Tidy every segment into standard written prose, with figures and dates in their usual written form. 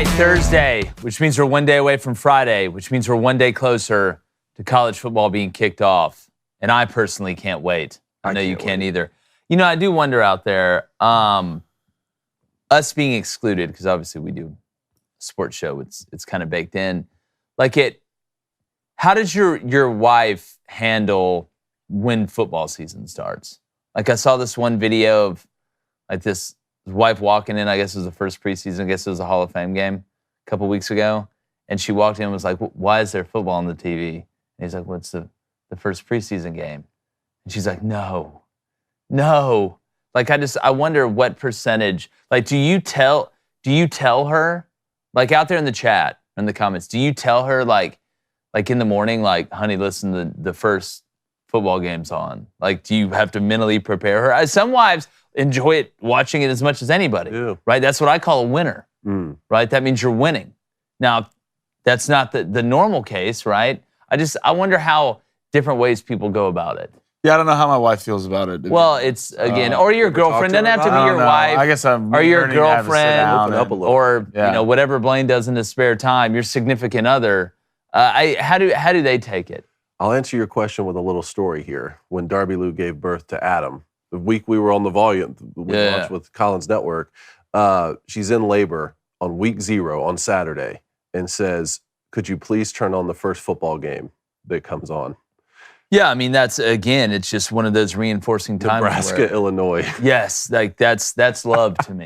right, Thursday, which means we're one day away from Friday, which means we're one day closer to college football being kicked off. And I personally can't wait. I know you can't either. You know, I do wonder out there, us being excluded, because obviously we do a sports show, it's kind of baked in. How does your wife handle when football season starts? Like, I saw this one video of like this wife walking in, I guess it was the first preseason, I guess it was a Hall of Fame game a couple weeks ago. And she walked in and was like, why is there football on the TV? And he's like, what's the first preseason game? And she's like, no. Like, I wonder what percentage, like, do you tell her, like, out there in the chat, in the comments, do you tell her, like in the morning, like, honey, listen, the first football game's on? Like, do you have to mentally prepare her? Some wives enjoy it, watching it as much as anybody, right? That's what I call a winner, right? That means you're winning. Now, that's not the normal case, right? I wonder how different ways people go about it. Yeah, I don't know how my wife feels about it. Well, it's, again, or your girlfriend. Doesn't have to be your wife. I guess I'm or your girlfriend, or yeah. Whatever Blaine does in his spare time, your significant other. How do they take it? I'll answer your question with a little story here. When Darby Lou gave birth to Adam, the week we were on the volume, we launched with Collins Network, she's in labor on week 0 on Saturday and says, could you please turn on the first football game that comes on? Yeah, I mean, that's, again, it's just one of those reinforcing times. Nebraska, Illinois. Yes, like that's love to me.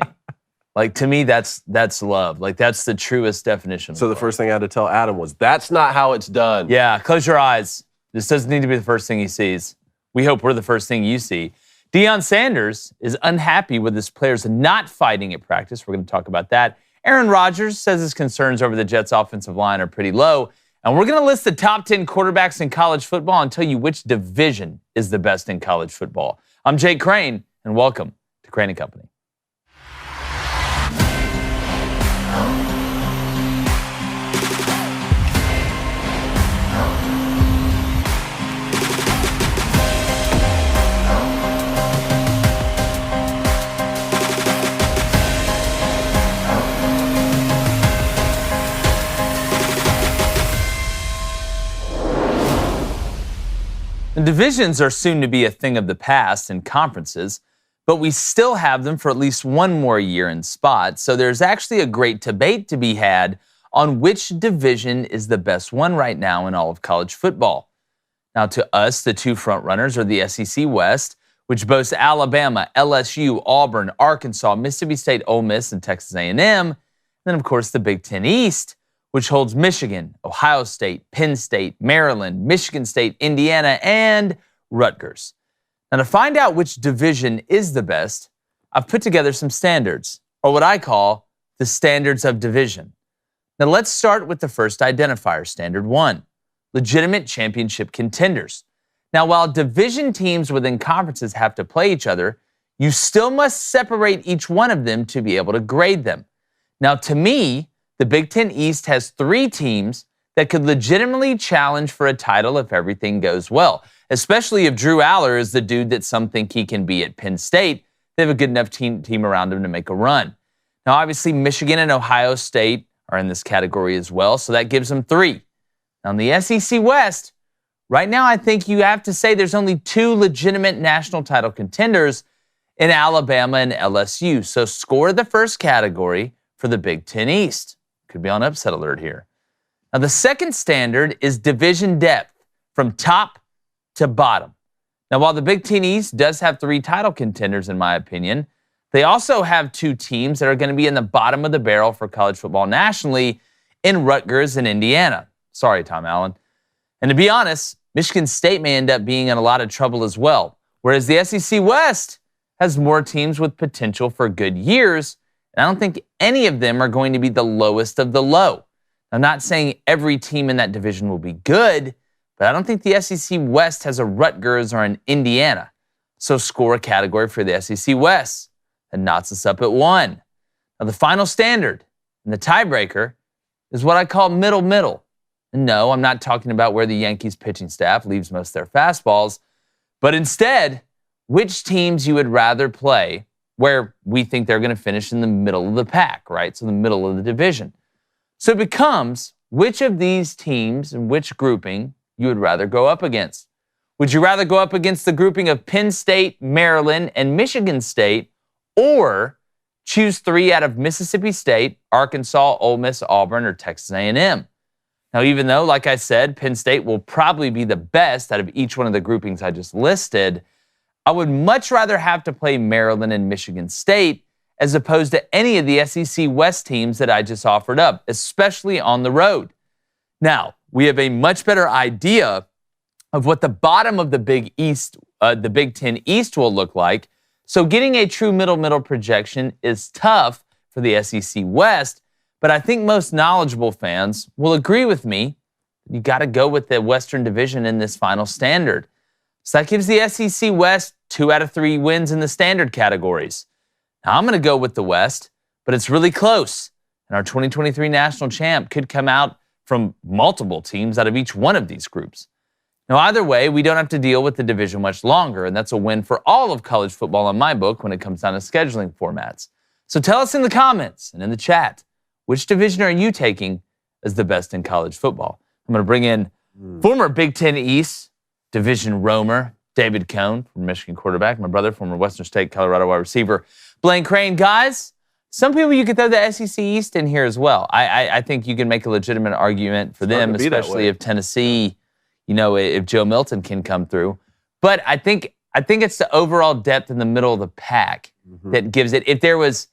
Like, to me, that's love. Like, that's the truest definition. So the first thing I had to tell Adam was, that's not how it's done. Yeah, close your eyes. This doesn't need to be the first thing he sees. We hope we're the first thing you see. Deion Sanders is unhappy with his players not fighting at practice. We're going to talk about that. Aaron Rodgers says his concerns over the Jets' offensive line are pretty low. And we're going to list the top 10 quarterbacks in college football and tell you which division is the best in college football. I'm Jake Crain, and welcome to Crain & Company. And divisions are soon to be a thing of the past in conferences, but we still have them for at least one more year in spots. So there's actually a great debate to be had on which division is the best one right now in all of college football. Now, to us, the two frontrunners are the SEC West, which boasts Alabama, LSU, Auburn, Arkansas, Mississippi State, Ole Miss, and Texas A&M. And then, of course, the Big Ten East, which holds Michigan, Ohio State, Penn State, Maryland, Michigan State, Indiana, and Rutgers. Now, to find out which division is the best, I've put together some standards, or what I call the standards of division. Now, let's start with the first identifier, Standard 1, legitimate championship contenders. Now, while division teams within conferences have to play each other, you still must separate each one of them to be able to grade them. Now, to me, the Big Ten East has 3 teams that could legitimately challenge for a title if everything goes well, especially if Drew Aller is the dude that some think he can be at Penn State. They have a good enough team around him to make a run. Now, obviously, Michigan and Ohio State are in this category as well, so that gives them 3. Now, in the SEC West, right now I think you have to say there's only 2 legitimate national title contenders in Alabama and LSU. So score the first category for the Big Ten East. Could be on upset alert here. Now, the second standard is division depth from top to bottom. Now, while the Big Ten East does have 3 title contenders, in my opinion, they also have 2 teams that are going to be in the bottom of the barrel for college football nationally in Rutgers and Indiana. Sorry, Tom Allen. And to be honest, Michigan State may end up being in a lot of trouble as well, whereas the SEC West has more teams with potential for good years. And I don't think any of them are going to be the lowest of the low. I'm not saying every team in that division will be good, but I don't think the SEC West has a Rutgers or an Indiana. So score a category for the SEC West. That knots us up at 1. Now, the final standard and the tiebreaker is what I call middle. And no, I'm not talking about where the Yankees pitching staff leaves most of their fastballs, but instead, which teams you would rather play where we think they're going to finish in the middle of the pack, right? So the middle of the division. So it becomes which of these teams and which grouping you would rather go up against. Would you rather go up against the grouping of Penn State, Maryland, and Michigan State, or choose 3 out of Mississippi State, Arkansas, Ole Miss, Auburn, or Texas A&M? Now, even though, like I said, Penn State will probably be the best out of each one of the groupings I just listed, I would much rather have to play Maryland and Michigan State as opposed to any of the SEC West teams that I just offered up, especially on the road. Now, we have a much better idea of what the bottom of the Big Ten East will look like. So getting a true middle projection is tough for the SEC West, but I think most knowledgeable fans will agree with me. You got to go with the Western Division in this final standard. So that gives the SEC West 2 out of 3 wins in the standard categories. Now I'm going to go with the West, but it's really close. And our 2023 national champ could come out from multiple teams out of each one of these groups. Now, either way, we don't have to deal with the division much longer, and that's a win for all of college football in my book when it comes down to scheduling formats. So tell us in the comments and in the chat, which division are you taking as the best in college football? I'm going to bring in former Big Ten East division roamer, David Cohn, from Michigan quarterback, my brother, former Western State, Colorado wide receiver, Blaine Crain. Guys, some people you could throw the SEC East in here as well. I think you can make a legitimate argument for them, especially if Tennessee, if Joe Milton can come through. But I think it's the overall depth in the middle of the pack that gives it. If there was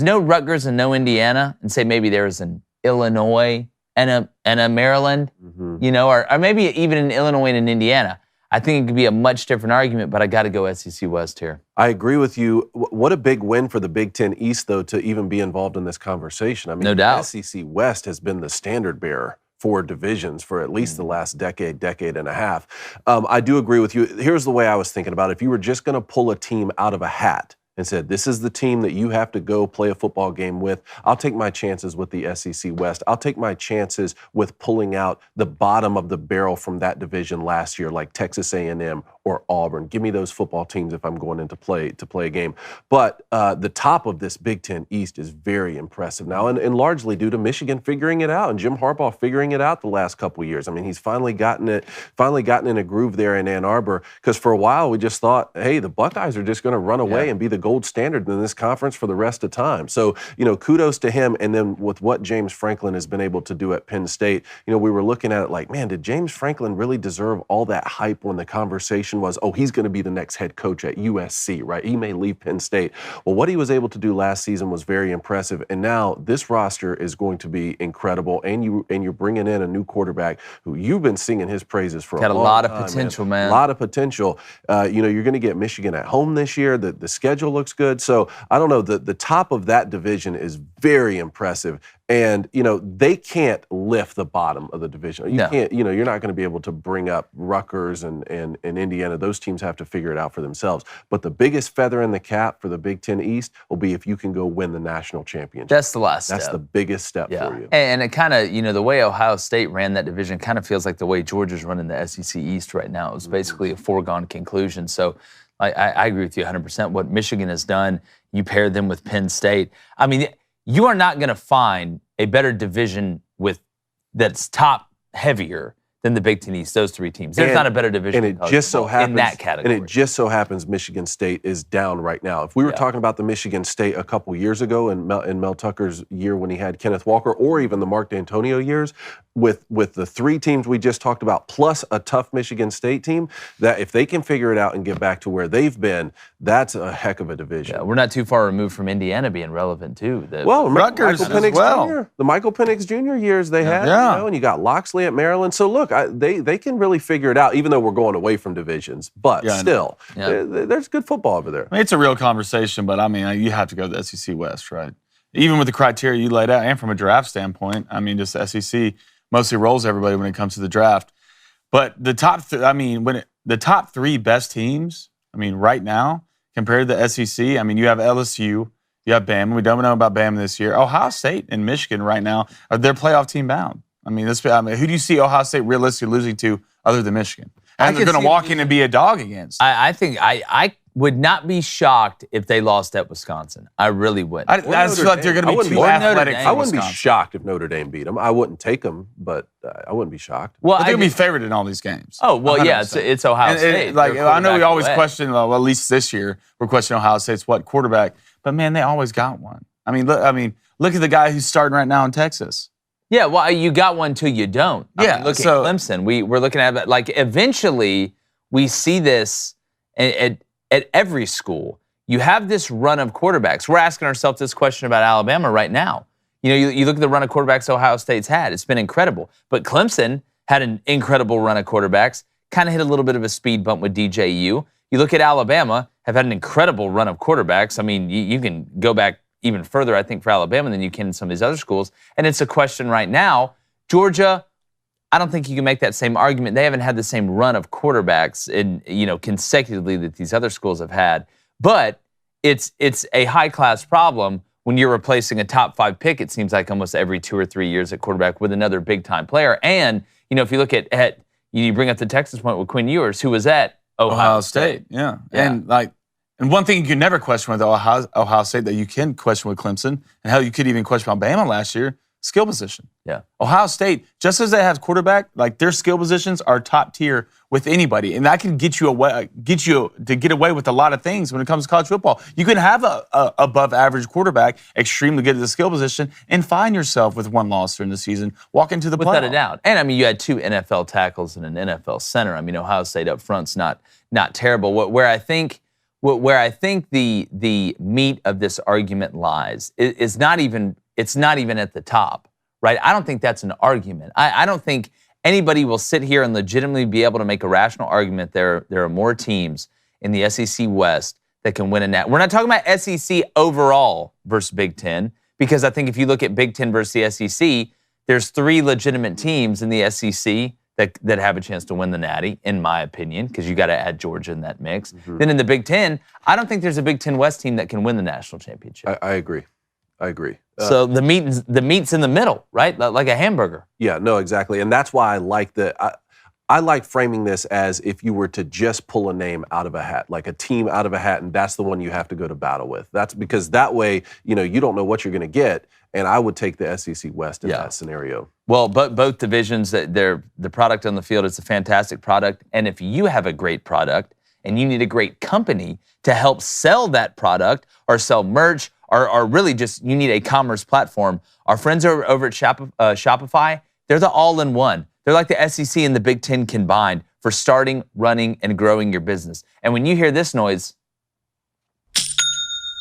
no Rutgers and no Indiana, and say maybe there was an Illinois and a Maryland, or maybe even an Illinois and an Indiana, I think it could be a much different argument, but I got to go SEC West here. I agree with you. What a big win for the Big Ten East, though, to even be involved in this conversation. I mean, no doubt. The SEC West has been the standard bearer for divisions for at least the last decade and a half. I do agree with you. Here's the way I was thinking about it. If you were just going to pull a team out of a hat and said, this is the team that you have to go play a football game with, I'll take my chances with the SEC West. I'll take my chances with pulling out the bottom of the barrel from that division last year, like Texas A&M or Auburn. Give me those football teams if I'm going into play a game. But the top of this Big Ten East is very impressive now, and largely due to Michigan figuring it out and Jim Harbaugh figuring it out the last couple of years. I mean, he's finally gotten in a groove there in Ann Arbor, because for a while we just thought, hey, the Buckeyes are just going to run away and be the gold standard in this conference for the rest of time. So, kudos to him. And then with what James Franklin has been able to do at Penn State, we were looking at it like, man, did James Franklin really deserve all that hype when the conversation was, oh, he's going to be the next head coach at USC, right? He may leave Penn State. Well, what he was able to do last season was very impressive. And now this roster is going to be incredible. And you're bringing in a new quarterback who you've been singing his praises for got a long lot of time, potential, man. A lot of potential. You're going to get Michigan at home this year. The schedule looks good. So I don't know, the top of that division is very impressive. And, they can't lift the bottom of the division. You can't, you're not going to be able to bring up Rutgers and Indiana. Those teams have to figure it out for themselves. But the biggest feather in the cap for the Big Ten East will be if you can go win the national championship. That's the last step. That's the biggest step for you. And it kind of, the way Ohio State ran that division kind of feels like the way Georgia's running the SEC East right now. It was basically a foregone conclusion. So I agree with you 100%. What Michigan has done, you pair them with Penn State. I mean, you are not going to find a better division that's top heavier than the Big Ten East, those 3 teams. There's not a better division in that category. And it just so happens Michigan State is down right now. If we were talking about the Michigan State a couple years ago in Mel Tucker's year when he had Kenneth Walker, or even the Mark D'Antonio years, with the 3 teams we just talked about, plus a tough Michigan State team, that if they can figure it out and get back to where they've been, that's a heck of a division. Yeah, we're not too far removed from Indiana being relevant, too. Rutgers as well. The Michael Penix Jr. years they had, and you got Loxley at Maryland. So look, they can really figure it out, even though we're going away from divisions. But still, there's good football over there. I mean, it's a real conversation, but I mean, you have to go to the SEC West, right? Even with the criteria you laid out, and from a draft standpoint, I mean, just the SEC mostly rolls everybody when it comes to the draft. But the top, the top 3 best teams, right now compared to the SEC, you have LSU, you have Bama. We don't know about Bama this year. Ohio State and Michigan right now they're playoff team bound. Who do you see Ohio State realistically losing to other than Michigan? And they're going to walk in and be a dog against. I think I would not be shocked if they lost at Wisconsin. I really would. I just feel like they're going to be too athletic. I wouldn't be shocked if Notre Dame beat them. I wouldn't take them, but I wouldn't be shocked. Well, but they're going to be favored in all these games. Oh, well, 100%. Yeah, it's Ohio State. I know we always question, well, at least this year, we're questioning Ohio State's quarterback. But, man, they always got one. I mean, look at the guy who's starting right now in Texas. Yeah, well, you got one till you don't. Look at Clemson. We're looking at it, like, eventually we see this at every school. You have this run of quarterbacks. We're asking ourselves this question about Alabama right now. You look at the run of quarterbacks Ohio State's had. It's been incredible. But Clemson had an incredible run of quarterbacks, kind of hit a little bit of a speed bump with DJU. You look at Alabama, have had an incredible run of quarterbacks. I mean, you can go back even further, I think, for Alabama than you can in some of these other schools. And it's a question right now. Georgia, I don't think you can make that same argument. They haven't had the same run of quarterbacks consecutively that these other schools have had. But it's a high-class problem when you're replacing a top 5 pick, it seems like almost every 2 or 3 years at quarterback with another big-time player. And, if you look at you bring up the Texas point with Quinn Ewers, who was at Ohio State. Yeah. And one thing you can never question with Ohio State that you can question with Clemson, and how you could even question about Bama last year, skill position. Yeah. Ohio State, just as they have quarterback, like their skill positions are top tier with anybody. And that can get you to get away with a lot of things when it comes to college football. You can have a above average quarterback, extremely good at the skill position, and find yourself with one loss during the season, walk into the playoffs. Without a doubt. And you had 2 NFL tackles and an NFL center. Ohio State up front's not terrible. Where I think the meat of this argument lies is not even at the top, right? I don't think that's an argument. I don't think anybody will sit here and legitimately be able to make a rational argument there are more teams in the SEC West that can win a net. We're not talking about SEC overall versus Big Ten, because I think if you look at Big Ten versus the SEC, there's 3 legitimate teams in the SEC that have a chance to win the Natty, in my opinion, because you got to add Georgia in that mix. Mm-hmm. Then in the Big Ten, I don't think there's a Big Ten West team that can win the national championship. I agree. So the meat's in the middle, right? Like a hamburger. Yeah, no, exactly. And that's why I like I like framing this as if you were to just pull a name out of a hat, like a team out of a hat, and that's the one you have to go to battle with. That's because that way, you don't know what you're going to get. And I would take the SEC West in that scenario. Well, but both divisions, the product on the field is a fantastic product. And if you have a great product and you need a great company to help sell that product or sell merch, or really just you need a commerce platform, our friends over at Shopify, they're the all-in-one. They're like the SEC and the Big Ten combined for starting, running, and growing your business. And when you hear this noise,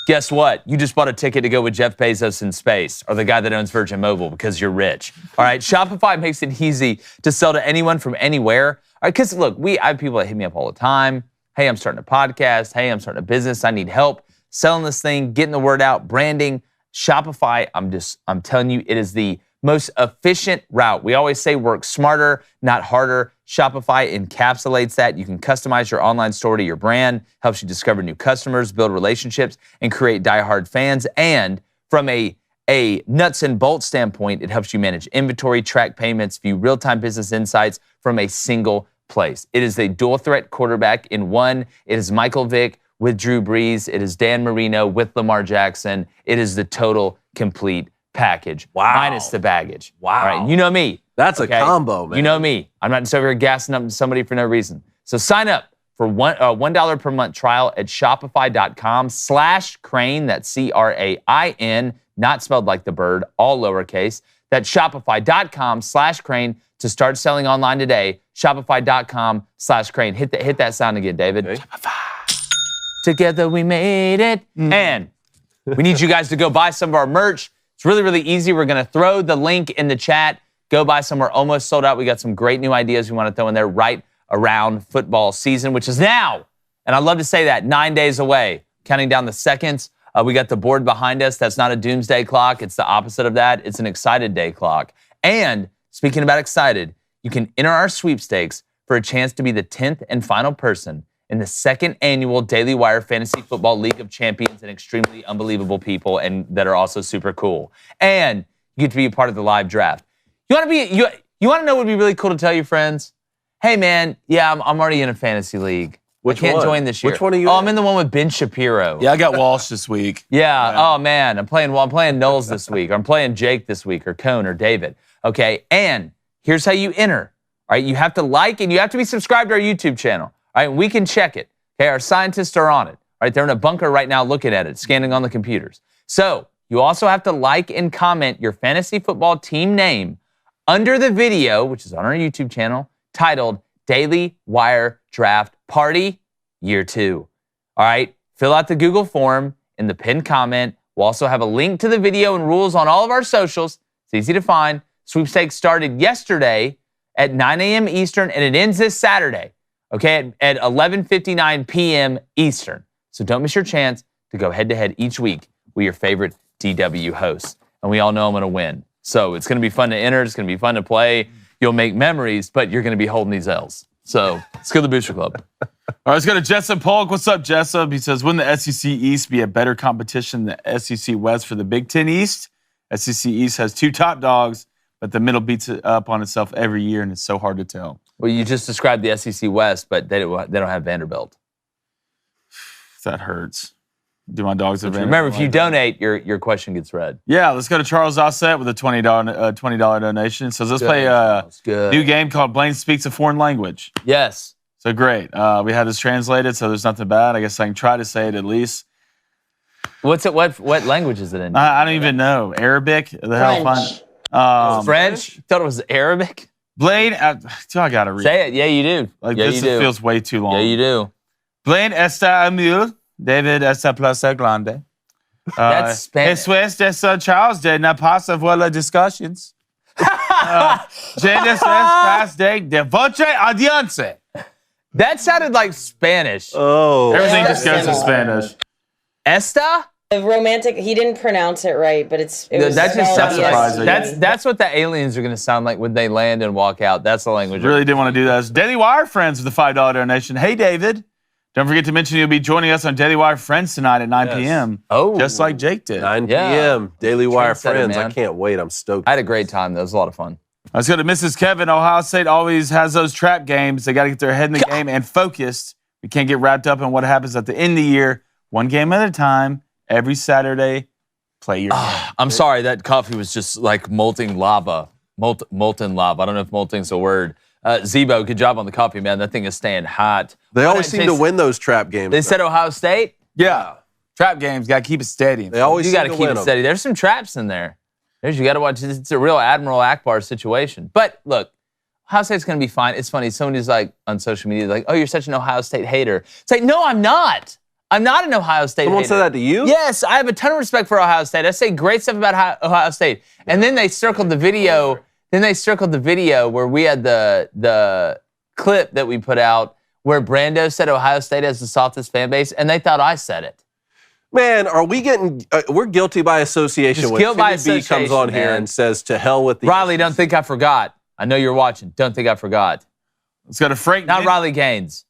guess what? You just bought a ticket to go with Jeff Bezos in space, or the guy that owns Virgin Mobile, because you're rich. All right, Shopify makes it easy to sell to anyone from anywhere. All right, because look, I have people that hit me up all the time. Hey, I'm starting a podcast. Hey, I'm starting a business. I need help selling this thing, getting the word out, branding. Shopify, I'm telling you, it is the most efficient route. We always say work smarter, not harder. Shopify encapsulates that. You can customize your online store to your brand, helps you discover new customers, build relationships, and create diehard fans. And from a nuts and bolts standpoint, it helps you manage inventory, track payments, view real-time business insights from a single place. It is a dual-threat quarterback in one. It is Michael Vick with Drew Brees. It is Dan Marino with Lamar Jackson. It is the total complete package. Wow. Minus the baggage. Wow. All right, you know me. That's okay? A combo, man. You know me. I'm not just over here gassing up somebody for no reason. So sign up for $1 per month trial at shopify.com/Crain. That's Crain, not spelled like the bird, all lowercase. That's shopify.com/Crain to start selling online today. Shopify.com/Crain. Hit that sound again, David. Okay. Shopify. Together we made it. And we need you guys to go buy some of our merch. It's really, really easy. We're going to throw the link in the chat. Go buy some. We're almost sold out. We got some great new ideas we want to throw in there right around football season, which is now, and I love to say that, 9 days away. Counting down the seconds. We got the board behind us. That's not a doomsday clock. It's the opposite of that. It's an excited day clock. And speaking about excited, you can enter our sweepstakes for a chance to be the 10th and final person in the 2nd annual Daily Wire Fantasy Football League of Champions and extremely unbelievable people and that are also super cool. And you get to be a part of the live draft. You want to know what would be really cool to tell your friends? Hey, man, yeah, I'm already in a fantasy league. Which I can't one? join this year. Which one are you Oh, in? I'm in the one with Ben Shapiro. Yeah, I got Walsh this week. Yeah. Oh man, I'm playing Knowles this week. Or I'm playing Jake this week, or Cone, or David. Okay. And here's how you enter. All right. You have to like and you have to be subscribed to our YouTube channel. All right. And we can check it. Okay. Our scientists are on it. All right. They're in a bunker right now looking at it, scanning on the computers. So you also have to like and comment your fantasy football team name under the video, which is on our YouTube channel, titled Daily Wire Draft Party Year 2. All right, fill out the Google form in the pinned comment. We'll also have a link to the video and rules on all of our socials. It's easy to find. Sweepstakes started yesterday at 9 a.m. Eastern, and it ends this Saturday, okay, at 11:59 p.m. Eastern. So don't miss your chance to go head-to-head each week with your favorite DW hosts. And we all know I'm going to win. So it's going to be fun to enter. It's going to be fun to play. You'll make memories, but you're going to be holding these L's. So let's go to the Booster Club. All right, let's go to Jessup Polk. What's up, Jessup? He says, wouldn't the SEC East be a better competition than the SEC West for the Big Ten East? SEC East has 2 top dogs, but the middle beats it up on itself every year, and it's so hard to tell. Well, you just described the SEC West, but they don't have Vanderbilt. That hurts. Do my dogs have Remember, if you donate, your question gets read. Yeah, let's go to Charles Ossett with a $20 donation. So let's play a new game called Blaine Speaks a Foreign Language. Yes. So great. We had this translated, so there's nothing bad. I guess I can try to say it at least. What's it? What language is it in? I don't even know. Arabic? The hell fun. French? Thought it was Arabic? Blaine, I got to read. Say it. Yeah, you do. Like yeah, this feels way too long. Yeah, you do. Blaine está mule. David esta plaza grande. That's Spanish. Eso es de Charles de na pasa vuela discussions. De voce audience. That sounded like Spanish. Oh. Everything just goes in Spanish. Esta? The romantic, he didn't pronounce it right, but it was That just sounds surprising. that's what the aliens are going to sound like when they land and walk out. That's the language. Really didn't want to do that. Daily Wire Friends with the $5 donation. Hey, David. Don't forget to mention you'll be joining us on Daily Wire Friends tonight at 9 p.m. Oh. Just like Jake did. 9 Yeah. p.m. Daily Wire Trendsetter, Friends. man. I can't wait. I'm stoked. I had a great time. That was a lot of fun. Let's go to Mrs. Kevin. Ohio State always has those trap games. They got to get their head in the game and focused. We can't get wrapped up in what happens at the end of the year. One game at a time. Every Saturday, play your game. I'm sorry, that coffee was just like molten lava. Molten lava. I don't know if molting's a word. Zebo, good job on the coffee, man. That thing is staying hot. They always seem to win those trap games. They said Ohio State? Yeah. Trap games, got to keep it steady. They always You seem got to to keep win it them. steady. There's some traps in there. You got to watch. It's a real Admiral Akbar situation. But look, Ohio State's going to be fine. It's funny. Somebody's like on social media, like, oh, you're such an Ohio State hater. It's like, no, I'm not. I'm not an Ohio State Someone hater. said that to you? Yes, I have a ton of respect for Ohio State. I say great stuff about Ohio State. And then they circled the video. Then they circled the video where we had the clip that we put out where Brando said Ohio State has the softest fan base, and they thought I said it. Man, are we getting? We're guilty by association. Just When guilt by Timmy B comes on association, here man. and says, "To hell with the." Riley, don't think I forgot. I know you're watching. Don't think I forgot. Let's go to Frank. Not Riley Gaines,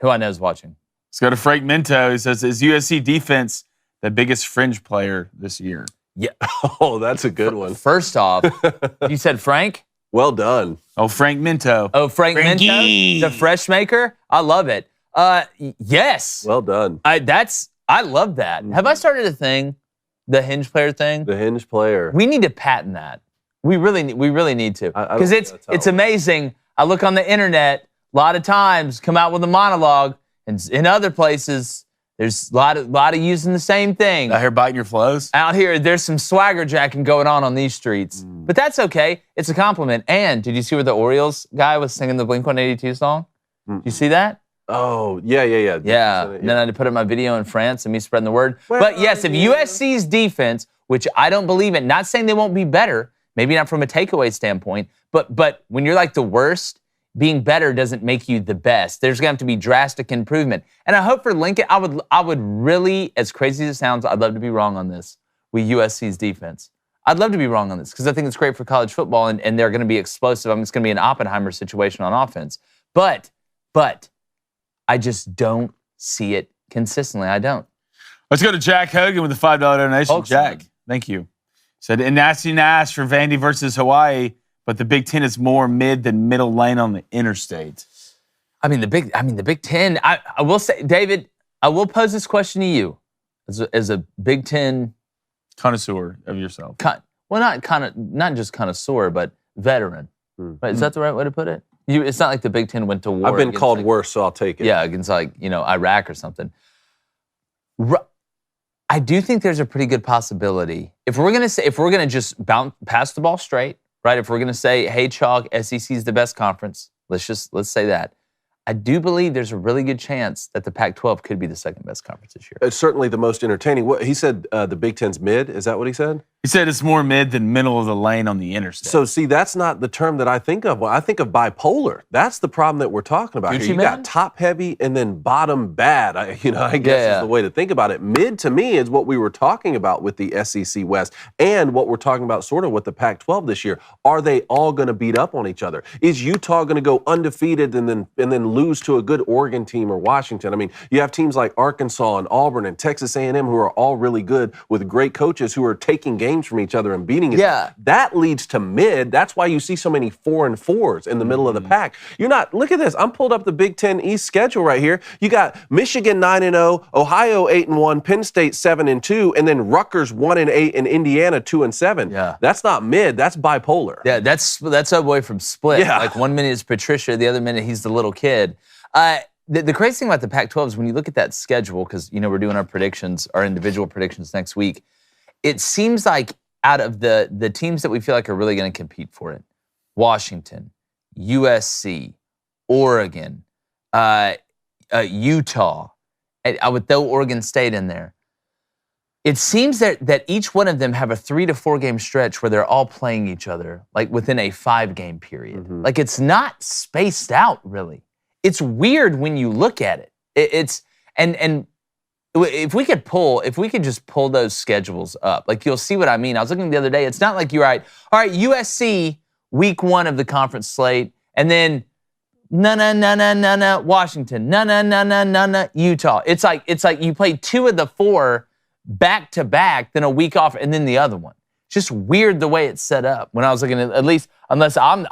who I know is watching. Let's go to Frank Minto. He says, is USC defense the biggest fringe player this year? Yeah. Oh, that's a good one. First off, you said Frank? Well done. Oh, Frank Minto. Oh, Frank Frankie. Minto, the fresh maker? I love it. Yes. Well done. I love that. Have I started a thing? The hinge player thing? The hinge player. We need to patent that. We really need to. I don't Because think that's how it's it works. amazing. I look on the internet, a lot of times come out with a monologue, and in other places, there's a lot of using the same thing. Out here biting your flows. Out here, there's some swagger jacking going on these streets. But that's okay. It's a compliment. And did you see where the Orioles guy was singing the Blink-182 song? Did you see that? Oh, yeah. Yeah. And then I had to put up my video in France and me spreading the word. But yes, if USC's defense, which I don't believe in, not saying they won't be better, maybe not from a takeaway standpoint, but when you're like the worst, being better doesn't make you the best. There's going to have to be drastic improvement. And I hope for Lincoln, I would really, as crazy as it sounds, I'd love to be wrong on this with USC's defense. I'd love to be wrong on this because I think it's great for college football and they're going to be explosive. I mean, it's going to be an Oppenheimer situation on offense. But I just don't see it consistently. I don't. Let's go to Jack Hogan with a $5 donation. Folks, Jack, thank you. Said, and nasty Nash for Vandy versus Hawaii, but the Big Ten is more mid than middle lane on the interstate. I mean, the Big Ten. I will say, David, I will pose this question to you, as a Big Ten connoisseur of yourself. Not just connoisseur, but veteran. Right? Is that the right way to put it? It's not like the Big Ten went to war. I've been called worse, so I'll take it. Yeah, against Iraq or something. I do think there's a pretty good possibility if we're gonna just pass the ball straight, right? If we're gonna say, hey, chalk, SEC is the best conference. Let's say that. I do believe there's a really good chance that the Pac-12 could be the second best conference this year. It's certainly the most entertaining. What he said, the Big Ten's mid. Is that what he said? He said it's more mid than middle of the lane on the interstate. So, see, that's not the term that I think of. Well, I think of bipolar. That's the problem that we're talking about here. You got top heavy and then bottom bad. I guess is the way to think about it. Mid to me is what we were talking about with the SEC West and what we're talking about sort of with the Pac-12 this year. Are they all going to beat up on each other? Is Utah going to go undefeated and then lose to a good Oregon team or Washington? I mean, you have teams like Arkansas and Auburn and Texas A&M who are all really good with great coaches who are taking games from each other and beating it. Yeah. That leads to mid. That's why you see so many 4-4s in the middle of the pack. Look at this. I'm pulled up the Big Ten East schedule right here. You got Michigan 9-0, Ohio 8-1, Penn State 7-2, and then Rutgers 1-8 and Indiana 2-7. Yeah. That's not mid. That's bipolar. Yeah, that's our boy from Split. Yeah. Like 1 minute is Patricia, the other minute he's the little kid. The crazy thing about the Pac-12 is when you look at that schedule, because we're doing our predictions, our individual predictions next week, it seems like out of the teams that we feel like are really going to compete for it, Washington, USC, Oregon, Utah, I would throw Oregon State in there. It seems that each one of them have a 3 to 4 game stretch where they're all playing each other, like within a 5-game period. Mm-hmm. Like it's not spaced out really. It's weird when you look at it. And if we could just pull those schedules up, like you'll see what I mean. I was looking the other day. It's not like you're all right, USC week 1 of the conference slate, and then Washington, Utah. It's like you play 2 of the 4 back to back, then a week off, and then the other one. Just weird the way it's set up. When I was looking at least unless I'm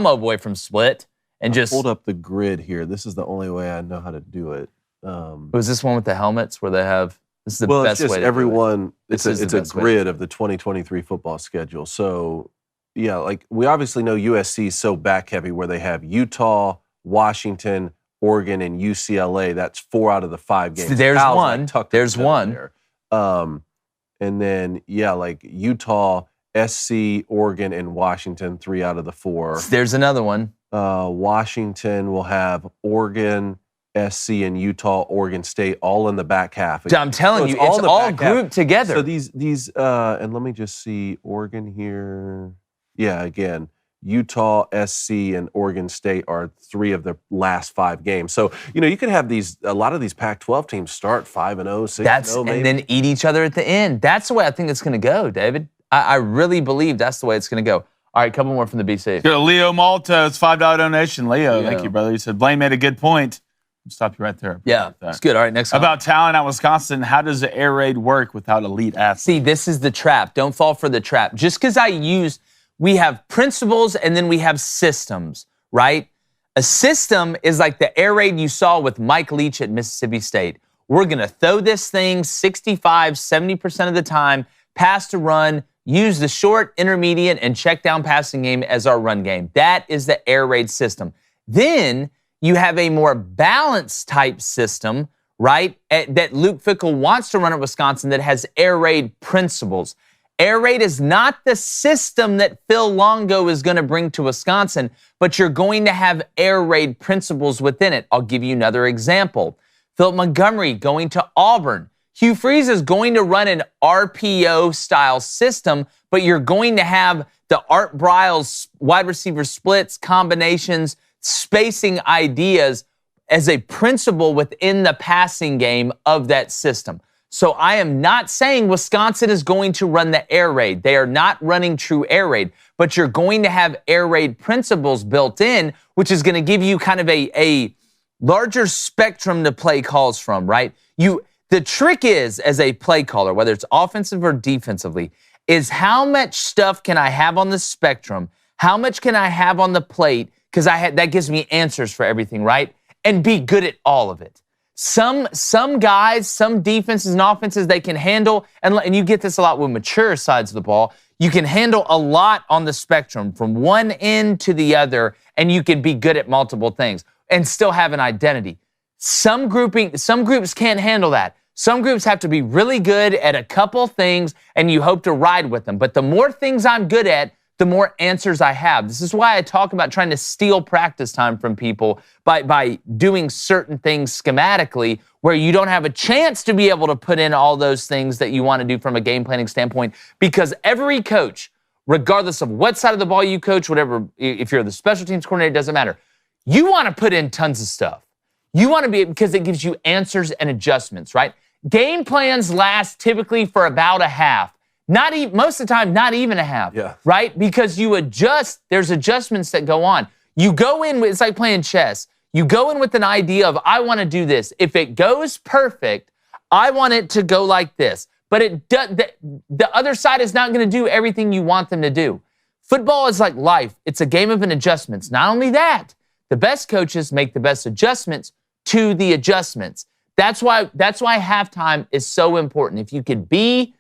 a boy from Split and just pulled up the grid here. This is the only way I know how to do it. Was this one with the helmets where they have? This is the best way to everyone. do it. It's a grid of the 2023 football schedule. So yeah, like we obviously know USC is so back heavy where they have Utah, Washington, Oregon, and UCLA. That's 4 out of the 5 games. There's one. There's one. There. And then like Utah, SC, Oregon, and Washington, 3 out of the 4. There's another one. Washington will have Oregon, SC, and Utah, Oregon State all in the back half. I'm telling you, it's all grouped together. So these and let me just see Oregon here. Yeah, again, Utah, SC, and Oregon State are 3 of the last 5 games. So, you could have a lot of these Pac-12 teams start 5-0, 6-0 maybe. And then eat each other at the end. That's the way I think it's going to go, David. I really believe that's the way it's going to go. All right, a couple more from the BC. Go to Leo Malta. It's $5 donation. Leo, thank you, brother. He said, Blaine made a good point. I'll stop you right there. Yeah, it's good. All right, next one. About talent at Wisconsin, how does the air raid work without elite athletes? See, this is the trap. Don't fall for the trap. Just because we have principles and then we have systems, right? A system is like the air raid you saw with Mike Leach at Mississippi State. We're going to throw this thing 65, 70% of the time, pass to run, use the short, intermediate, and check down passing game as our run game. That is the air raid system. Then you have a more balanced type system, right, that Luke Fickell wants to run at Wisconsin that has air raid principles. Air raid is not the system that Phil Longo is going to bring to Wisconsin, but you're going to have air raid principles within it. I'll give you another example. Philip Montgomery going to Auburn. Hugh Freeze is going to run an RPO-style system, but you're going to have the Art Briles wide receiver splits, combinations, spacing ideas as a principle within the passing game of that system. So I am not saying Wisconsin is going to run the air raid. They are not running true air raid, but you're going to have air raid principles built in, which is going to give you kind of a larger spectrum to play calls from, right? The trick is, as a play caller, whether it's offensive or defensively, is how much stuff can I have on the spectrum? How much can I have on the plate? Because that gives me answers for everything, right? and be good at all of it. Some guys, some defenses and offenses they can handle, and you get this a lot with mature sides of the ball. You can handle a lot on the spectrum from one end to the other, and you can be good at multiple things and still have an identity. Some groups can't handle that. Some groups have to be really good at a couple things, and you hope to ride with them. But the more things I'm good at, the more answers I have. This is why I talk about trying to steal practice time from people by doing certain things schematically where you don't have a chance to be able to put in all those things that you want to do from a game planning standpoint, because every coach, regardless of what side of the ball you coach, whatever, if you're the special teams coordinator, it doesn't matter. You want to put in tons of stuff. You want to be, because it gives you answers and adjustments, right? Game plans last typically for about a half. Most of the time, not even a half, right? Because you adjust, there's adjustments that go on. You go in with, it's like playing chess. You go in with an idea of, I want to do this. If it goes perfect, I want it to go like this. But the other side is not going to do everything you want them to do. Football is like life. It's a game of adjustments. Not only that, the best coaches make the best adjustments to the adjustments. That's why halftime is so important. If you could be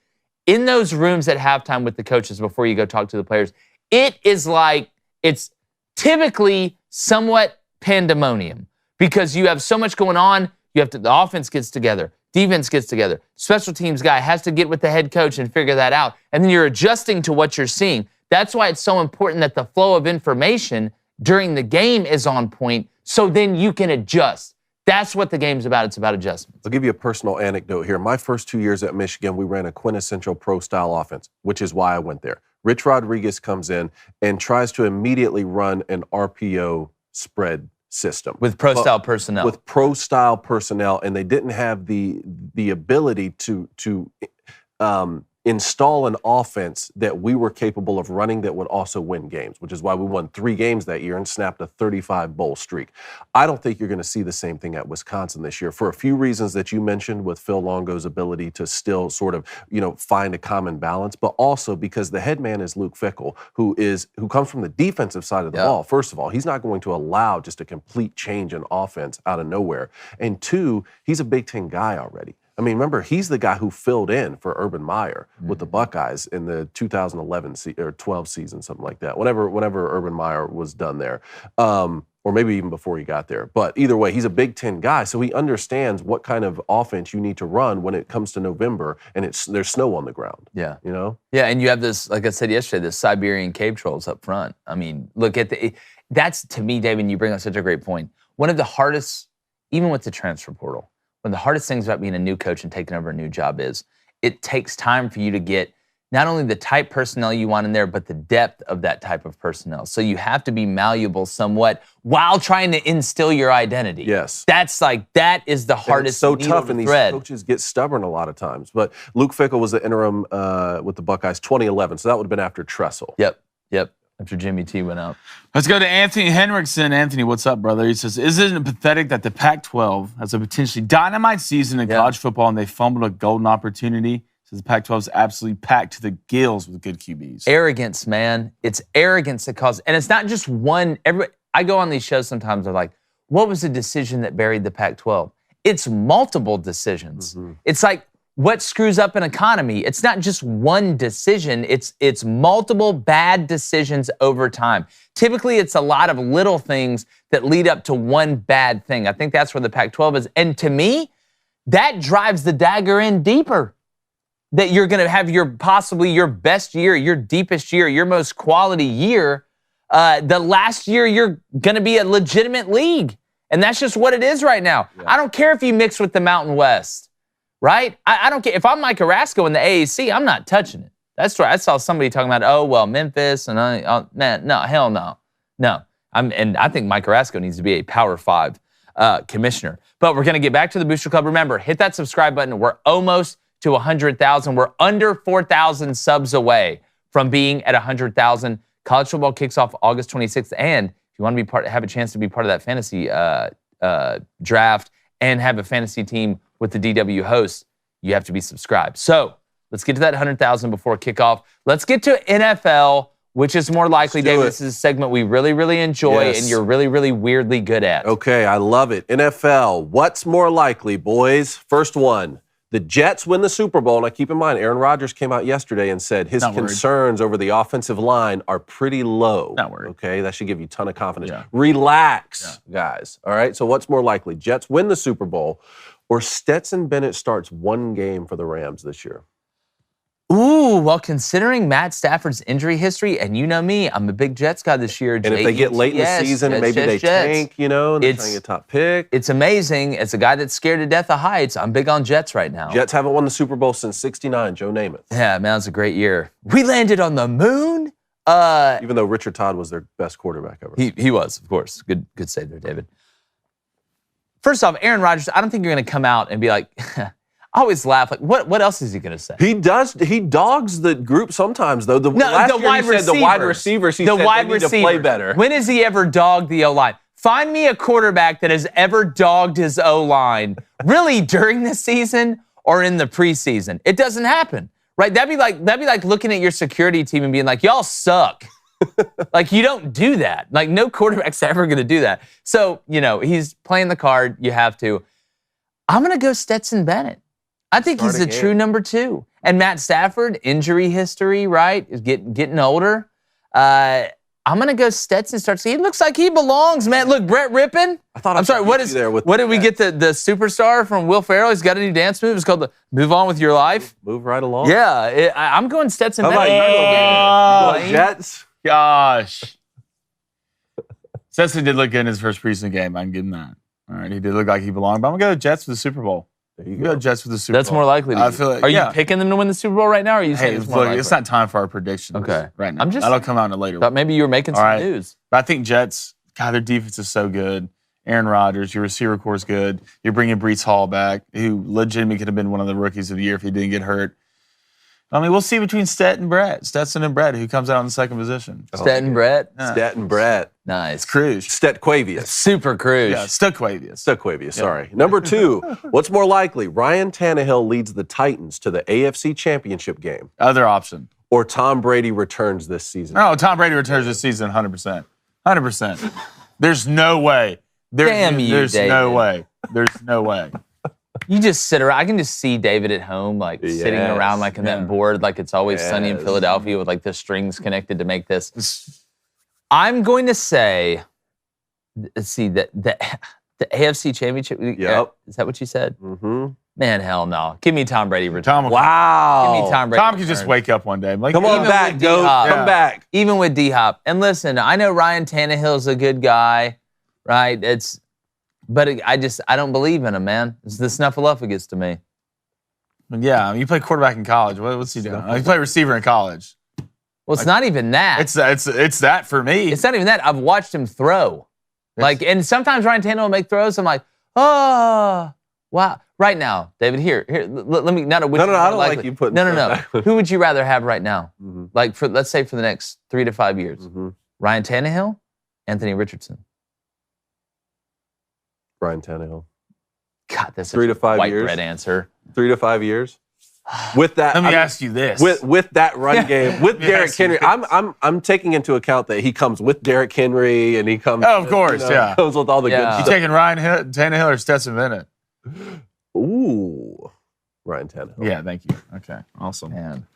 in those rooms at halftime with the coaches before you go talk to the players, it's typically somewhat pandemonium because you have so much going on. The offense gets together, defense gets together, special teams guy has to get with the head coach and figure that out. And then you're adjusting to what you're seeing. That's why it's so important that the flow of information during the game is on point, so then you can adjust. That's what the game's about. It's about adjustments. I'll give you a personal anecdote here. My first 2 years at Michigan, we ran a quintessential pro-style offense, which is why I went there. Rich Rodriguez comes in and tries to immediately run an RPO spread system. With pro-style personnel. With pro-style personnel, and they didn't have the ability to install an offense that we were capable of running that would also win games, which is why we won 3 games that year and snapped a 35 bowl streak. I don't think you're going to see the same thing at Wisconsin this year for a few reasons that you mentioned with Phil Longo's ability to still sort of, find a common balance, but also because the head man is Luke Fickell, who comes from the defensive side of the ball. First of all, he's not going to allow just a complete change in offense out of nowhere. And 2, he's a Big Ten guy already. I mean, remember, he's the guy who filled in for Urban Meyer with the Buckeyes in the 2011 or 12 season, something like that, whenever Urban Meyer was done there, or maybe even before he got there. But either way, he's a Big Ten guy, so he understands what kind of offense you need to run when it comes to November and there's snow on the ground. Yeah. Yeah, and you have this, like I said yesterday, the Siberian cave trolls up front. I mean, look at that's, to me, David, you bring up such a great point. One of the hardest, even with the transfer portal, one of the hardest things about being a new coach and taking over a new job is it takes time for you to get not only the type personnel you want in there, but the depth of that type of personnel. So you have to be malleable somewhat while trying to instill your identity. Yes. That is the hardest. And it's so tough, and thread. These coaches get stubborn a lot of times. But Luke Fickell was the interim with the Buckeyes 2011, so that would have been after Tressel. Yep. After Jimmy T went out. Let's go to Anthony Henriksen. Anthony, what's up, brother? He says, isn't it pathetic that the Pac-12 has a potentially dynamite season in college football and they fumbled a golden opportunity? He says the Pac-12 is absolutely packed to the gills with good QBs. Arrogance, man. It's arrogance that causes, and it's not just one. I go on these shows sometimes, they're like, what was the decision that buried the Pac-12? It's multiple decisions. Mm-hmm. It's like, what screws up an economy? It's not just one decision. It's multiple bad decisions over time. Typically, it's a lot of little things that lead up to one bad thing. I think that's where the Pac-12 is. And to me, that drives the dagger in deeper. That you're going to have possibly your best year, your deepest year, your most quality year. The last year, you're going to be a legitimate league. And that's just what it is right now. Yeah. I don't care if you mix with the Mountain West. Right? I don't care. If I'm Mike Carrasco in the AAC, I'm not touching it. That's right. I saw somebody talking about, Memphis, and man, no, hell no. No. And I think Mike Carrasco needs to be a Power 5 commissioner. But we're going to get back to the Booster Club. Remember, hit that subscribe button. We're almost to 100,000. We're under 4,000 subs away from being at 100,000. College football kicks off August 26th. And if you want to have a chance to be part of that fantasy draft and have a fantasy team with the DW hosts, you have to be subscribed. So let's get to that 100,000 before kickoff. Let's get to NFL. which is more likely, David? it. This is a segment we really, really enjoy Yes. and you're really, really weirdly good at. Okay, I love it. NFL, what's more likely, boys? First one, the Jets win the Super Bowl. Now, keep in mind, Aaron Rodgers came out yesterday and said his concerns over the offensive line are pretty low. Not worried. Okay, that should give you a ton of confidence. Yeah. Relax, guys. All right, so what's more likely? Jets win the Super Bowl or Stetson Bennett starts one game for the Rams this year? Ooh, well, considering Matt Stafford's injury history, and you know me, I'm a big Jets guy this year. And if they get late in the season, maybe they tank, and they're trying to get top pick. It's amazing. As a guy that's scared to death of heights, I'm big on Jets right now. Jets haven't won the Super Bowl since '69, Joe Namath. Yeah, man, it was a great year. We landed on the moon. Even though Richard Todd was their best quarterback ever. He was, of course. Good save there, David. First off, Aaron Rodgers, I don't think you're going to come out and be like, I always laugh. Like, what else is he going to say? He does. He dogs the group sometimes, though. The wide receivers. He said they need to play better. When has he ever dogged the O-line? Find me a quarterback that has ever dogged his O-line, really during the season or in the preseason. It doesn't happen, right? That'd be like looking at your security team and being like, y'all suck. Like, you don't do that. Like, no quarterback's ever going to do that. So, he's playing the card. You have to. I'm going to go Stetson Bennett. I think he's the true number 2. And Matt Stafford, injury history, right? Is getting older. I'm going to go Stetson starts. He looks like he belongs, man. Look, Brett Rippin. I'm sorry, what did we get the superstar from Will Ferrell? He's got a new dance move. It's called the Move On With Your Life. Move right along. Yeah, I'm going Stetson How Bennett. about you? Jets? Gosh. Stetson did look good in his first preseason game. I can give him that. All right, he did look like he belonged. But I'm going to go Jets for the Super Bowl. There you go. Jets for the Super Bowl. That's more likely to be. I feel like, are you picking them to win the Super Bowl right now, or are you saying it's more likely? It's not time for our predictions right now. That'll come out in a later Thought maybe you were making some news. But I think Jets, God, their defense is so good. Aaron Rodgers, your receiver core is good. You're bringing Breece Hall back, who legitimately could have been one of the rookies of the year if he didn't get hurt. I mean, we'll see between Stetson and Brett, who comes out in the second position. Stetson Brett? Stetson Brett. Nice. Cruz. Stetquavius. Super Cruz. Yeah, Stetquavius, sorry. Number 2, what's more likely? Ryan Tannehill leads the Titans to the AFC Championship game. Other option. Or Tom Brady returns this season. No, Tom Brady returns this season 100%. 100%. There's no way. There's no way. There's no way. You just sit around. I can just see David at home, like sitting around, like in that board, like it's always sunny in Philadelphia with like the strings connected to make this. I'm going to say, let's see, that the AFC Championship. Yep. Is that what you said? Mm-hmm. Man, hell no. Give me Tom Brady return. Wow. Give me Tom Brady. Tom can just wake up one day. Like, come on back, go. Come back. Even with D-Hop. And listen, I know Ryan Tannehill's a good guy, right? But I don't believe in him, man. It's the snuffleupagus to me. Yeah, you play quarterback in college. What's he doing? You play receiver in college. Well, it's not even that. It's that for me. It's not even that. I've watched him throw. And sometimes Ryan Tannehill will make throws. I'm like, oh, wow. Right now, David, here. Let me, not a which. No, I don't like you putting. No. Who would you rather have right now? Mm-hmm. Like, let's say for the next 3 to 5 years. Mm-hmm. Ryan Tannehill, Anthony Richardson. Ryan Tannehill. God, that's 3 to 5 white years. bread answer. 3 to 5 years. With that, let me ask you this: with that run game, with Derrick Henry, I'm taking into account that he comes with Derrick Henry, and he comes. Oh, of course, comes with all the good stuff. You taking Ryan Tannehill or Stetson Bennett? Ooh, Ryan Tannehill. Yeah, thank you. Okay, awesome. Man.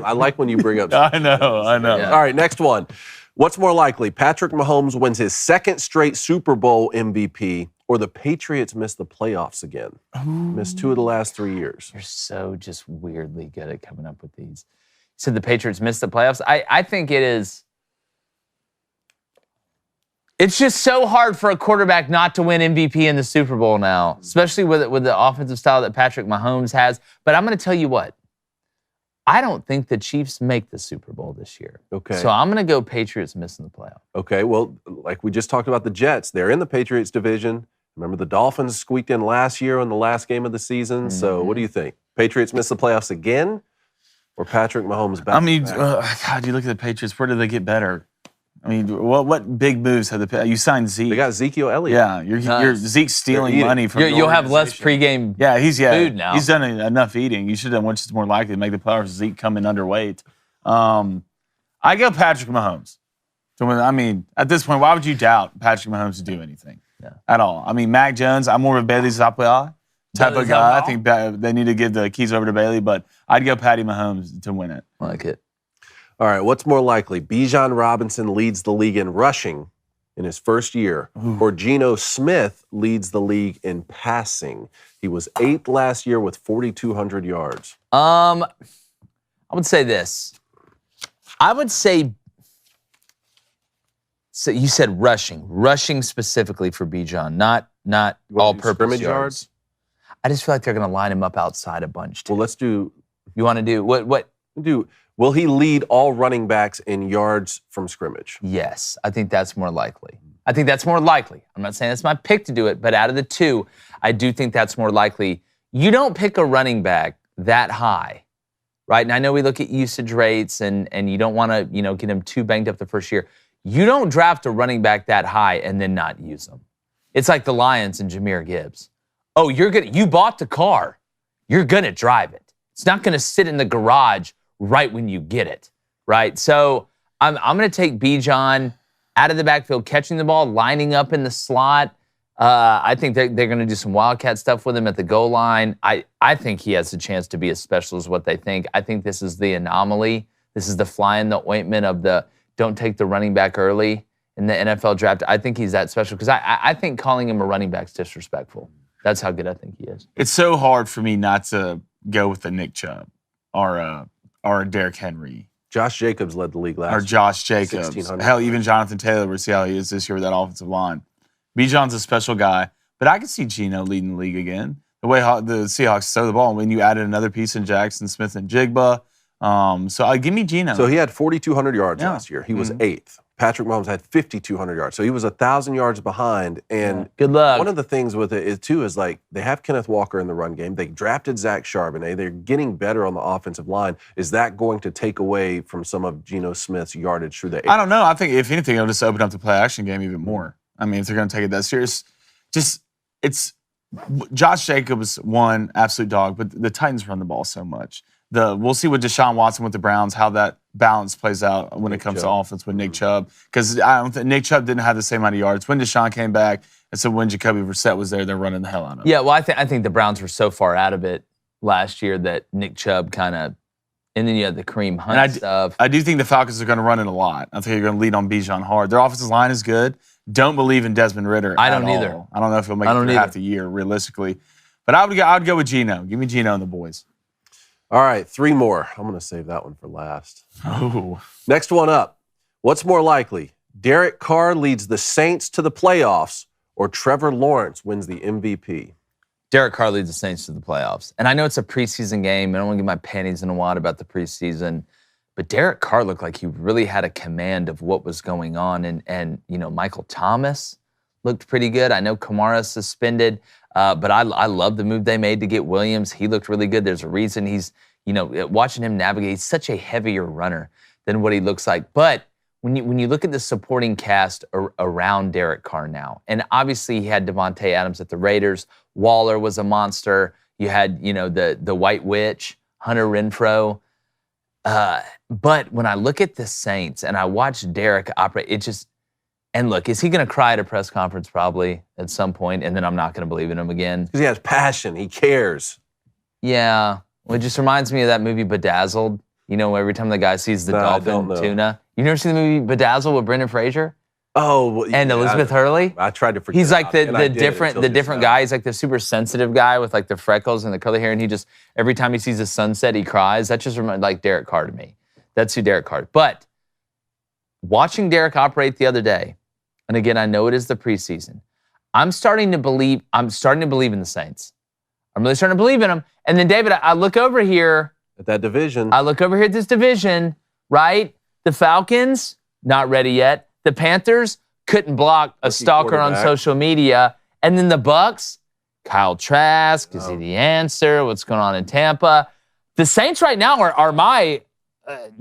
I like when you bring up. I know. Yeah. All right, next one. What's more likely? Patrick Mahomes wins his second straight Super Bowl MVP, or the Patriots miss the playoffs again? Missed 2 of the last 3 years. You're so just weirdly good at coming up with these. You said the Patriots missed the playoffs. I think it is. It's just so hard for a quarterback not to win MVP in the Super Bowl now, especially with the offensive style that Patrick Mahomes has. But I'm going to tell you what. I don't think the Chiefs make the Super Bowl this year. Okay. So I'm going to go Patriots missing the playoff. Okay, well, like we just talked about the Jets, they're in the Patriots division. Remember the Dolphins squeaked in last year in the last game of the season. So what do you think? Patriots miss the playoffs again, or Patrick Mahomes back? I mean, God, you look at the Patriots. Where did they get better? I mean, what big moves have you signed Zeke? They got Ezekiel Elliott. Yeah, you're Zeke's stealing money from. You'll have less pregame. Yeah, food now. He's done enough eating. You should have, which is more likely to make the playoffs. Zeke coming underweight. I I go Patrick Mahomes. So I mean, at this point, why would you doubt Patrick Mahomes to do anything at all? I mean, Mac Jones, I'm more of a Bailey Zapata type of guy. I think they need to give the keys over to Bailey, but I'd go Patty Mahomes to win it. I like it. All right, what's more likely? Bijan Robinson leads the league in rushing in his first year, or Geno Smith leads the league in passing? He was 8th last year with 4,200 yards. I would say this. I would say, so you said rushing specifically for Bijan, not all-purpose scrimmage yards. I just feel like they're going to line him up outside a bunch. Too. Well, let's do. You want to do what? Will he lead all running backs in yards from scrimmage? Yes, I think that's more likely. I'm not saying that's my pick to do it, but out of the two, I do think that's more likely. You don't pick a running back that high, right? And I know we look at usage rates, and you don't want to get him too banged up the first year. You don't draft a running back that high and then not use them. It's like the Lions and Jahmyr Gibbs. Oh, you bought the car. You're gonna drive it. It's not gonna sit in the garage right when you get it, right? So I'm going to take Bijan out of the backfield, catching the ball, lining up in the slot. I think they're going to do some wildcat stuff with him at the goal line. I think he has a chance to be as special as what they think. I think this is the anomaly. This is the fly in the ointment of the don't take the running back early in the NFL draft. I think he's that special because I think calling him a running back is disrespectful. That's how good I think he is. It's so hard for me not to go with a Nick Chubb or Derrick Henry. Josh Jacobs led the league last year. Or Josh Jacobs. Hell, even Jonathan Taylor, we'll see how he is this year with that offensive line. Bijan's a special guy, but I could see Geno leading the league again. The way the Seahawks throw the ball, when you added another piece in Jackson Smith and Jigba. So give me Geno. So he had 4,200 yards last year. He was 8th. Patrick Mahomes had 5,200 yards. So he was 1,000 yards behind. And good luck. One of the things with it is like they have Kenneth Walker in the run game. They drafted Zach Charbonnet. They're getting better on the offensive line. Is that going to take away from some of Geno Smith's yardage through the air? I don't know. I think if anything, it'll just open up the play action game even more. I mean, if they're going to take it that serious, it's Josh Jacobs, one absolute dog, but the Titans run the ball so much. We'll see with Deshaun Watson with the Browns, how that balance plays out when it comes to offense with Nick Chubb. Because I don't think Nick Chubb didn't have the same amount of yards. When Deshaun came back, and so when Jacoby Brissett was there, they're running the hell out of him. Yeah, well, I think the Browns were so far out of it last year that Nick Chubb kind of, and then you had the Kareem Hunt stuff. I do think the Falcons are going to run it a lot. I think they're going to lead on Bijan hard. Their offensive line is good. Don't believe in Desmond Ritter. I don't either. All. I don't know if he'll make it through half the year, realistically. But I'd go with Geno. Give me Geno and the boys. All right, 3 more. I'm going to save that one for last. Oh. Next one up. What's more likely? Derek Carr leads the Saints to the playoffs, or Trevor Lawrence wins the MVP? Derek Carr leads the Saints to the playoffs. And I know it's a preseason game. I don't want to get my panties in a wad about the preseason. But Derek Carr looked like he really had a command of what was going on. And Michael Thomas looked pretty good. I know Kamara's suspended. But I love the move they made to get Williams. He looked really good. There's a reason he's, watching him navigate, he's such a heavier runner than what he looks like. But when you look at the supporting cast around Derek Carr now, and obviously he had Devontae Adams at the Raiders. Waller was a monster. You had, the White Witch, Hunter Renfrow. But when I look at the Saints and I watch Derek operate, and look, is he going to cry at a press conference probably at some point, and then I'm not going to believe in him again? Because he has passion. He cares. Yeah. Well, it just reminds me of that movie Bedazzled. Every time the guy sees the dolphin tuna. You never seen the movie Bedazzled with Brendan Fraser? Oh, and Elizabeth Hurley? I tried to forget. He's like the different guy. He's like the super sensitive guy with like the freckles and the curly hair, and he just, every time he sees the sunset, he cries. That just reminds like Derek Carr to me. That's who Derek Carr is. But watching Derek operate the other day, and again, I know it is the preseason, I'm starting to believe in the Saints. I'm really starting to believe in them. And then, David, I look over here. At that division. I look over here at this division, right? The Falcons, not ready yet. The Panthers couldn't block a stalker on social media. And then the Bucks, Kyle Trask, is he the answer? What's going on in Tampa? The Saints right now are my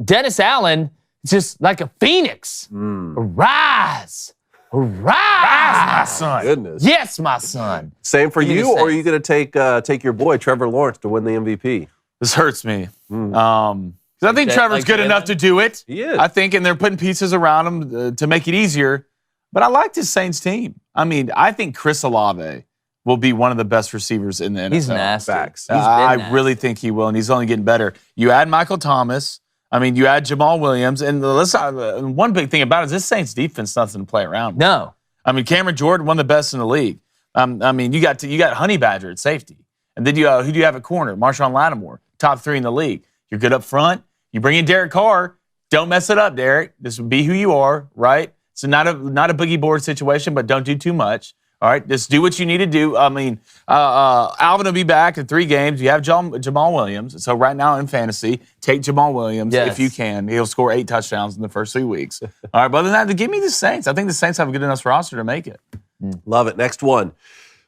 Dennis Allen, just like a phoenix. Arise. My son. Goodness. Yes, my son. Same for you, or are you going to take your boy Trevor Lawrence to win the MVP? This hurts me. I I think Trevor's good enough to do it. He is. I think, and they're putting pieces around him to make it easier. But I like this Saints team. I mean, I think Chris Olave will be one of the best receivers in the NFL. He's nasty. Facts. I really think he will, and he's only getting better. You add Michael Thomas. I mean, you add Jamal Williams. And one big thing about it is this Saints defense is nothing to play around with. No. I mean, Cameron Jordan, one of the best in the league. I mean, you got Honey Badger at safety. And then who do you have at corner? Marshawn Lattimore, top 3 in the league. You're good up front. You bring in Derek Carr. Don't mess it up, Derek. This will be who you are, right? So not a boogie board situation, but don't do too much. All right, just do what you need to do. I mean, Alvin will be back in 3 games. You have Jamal Williams. So right now in fantasy, take Jamal Williams if you can. He'll score 8 touchdowns in the first 3 weeks. All right, but other than that, give me the Saints. I think the Saints have a good enough roster to make it. Love it. Next one.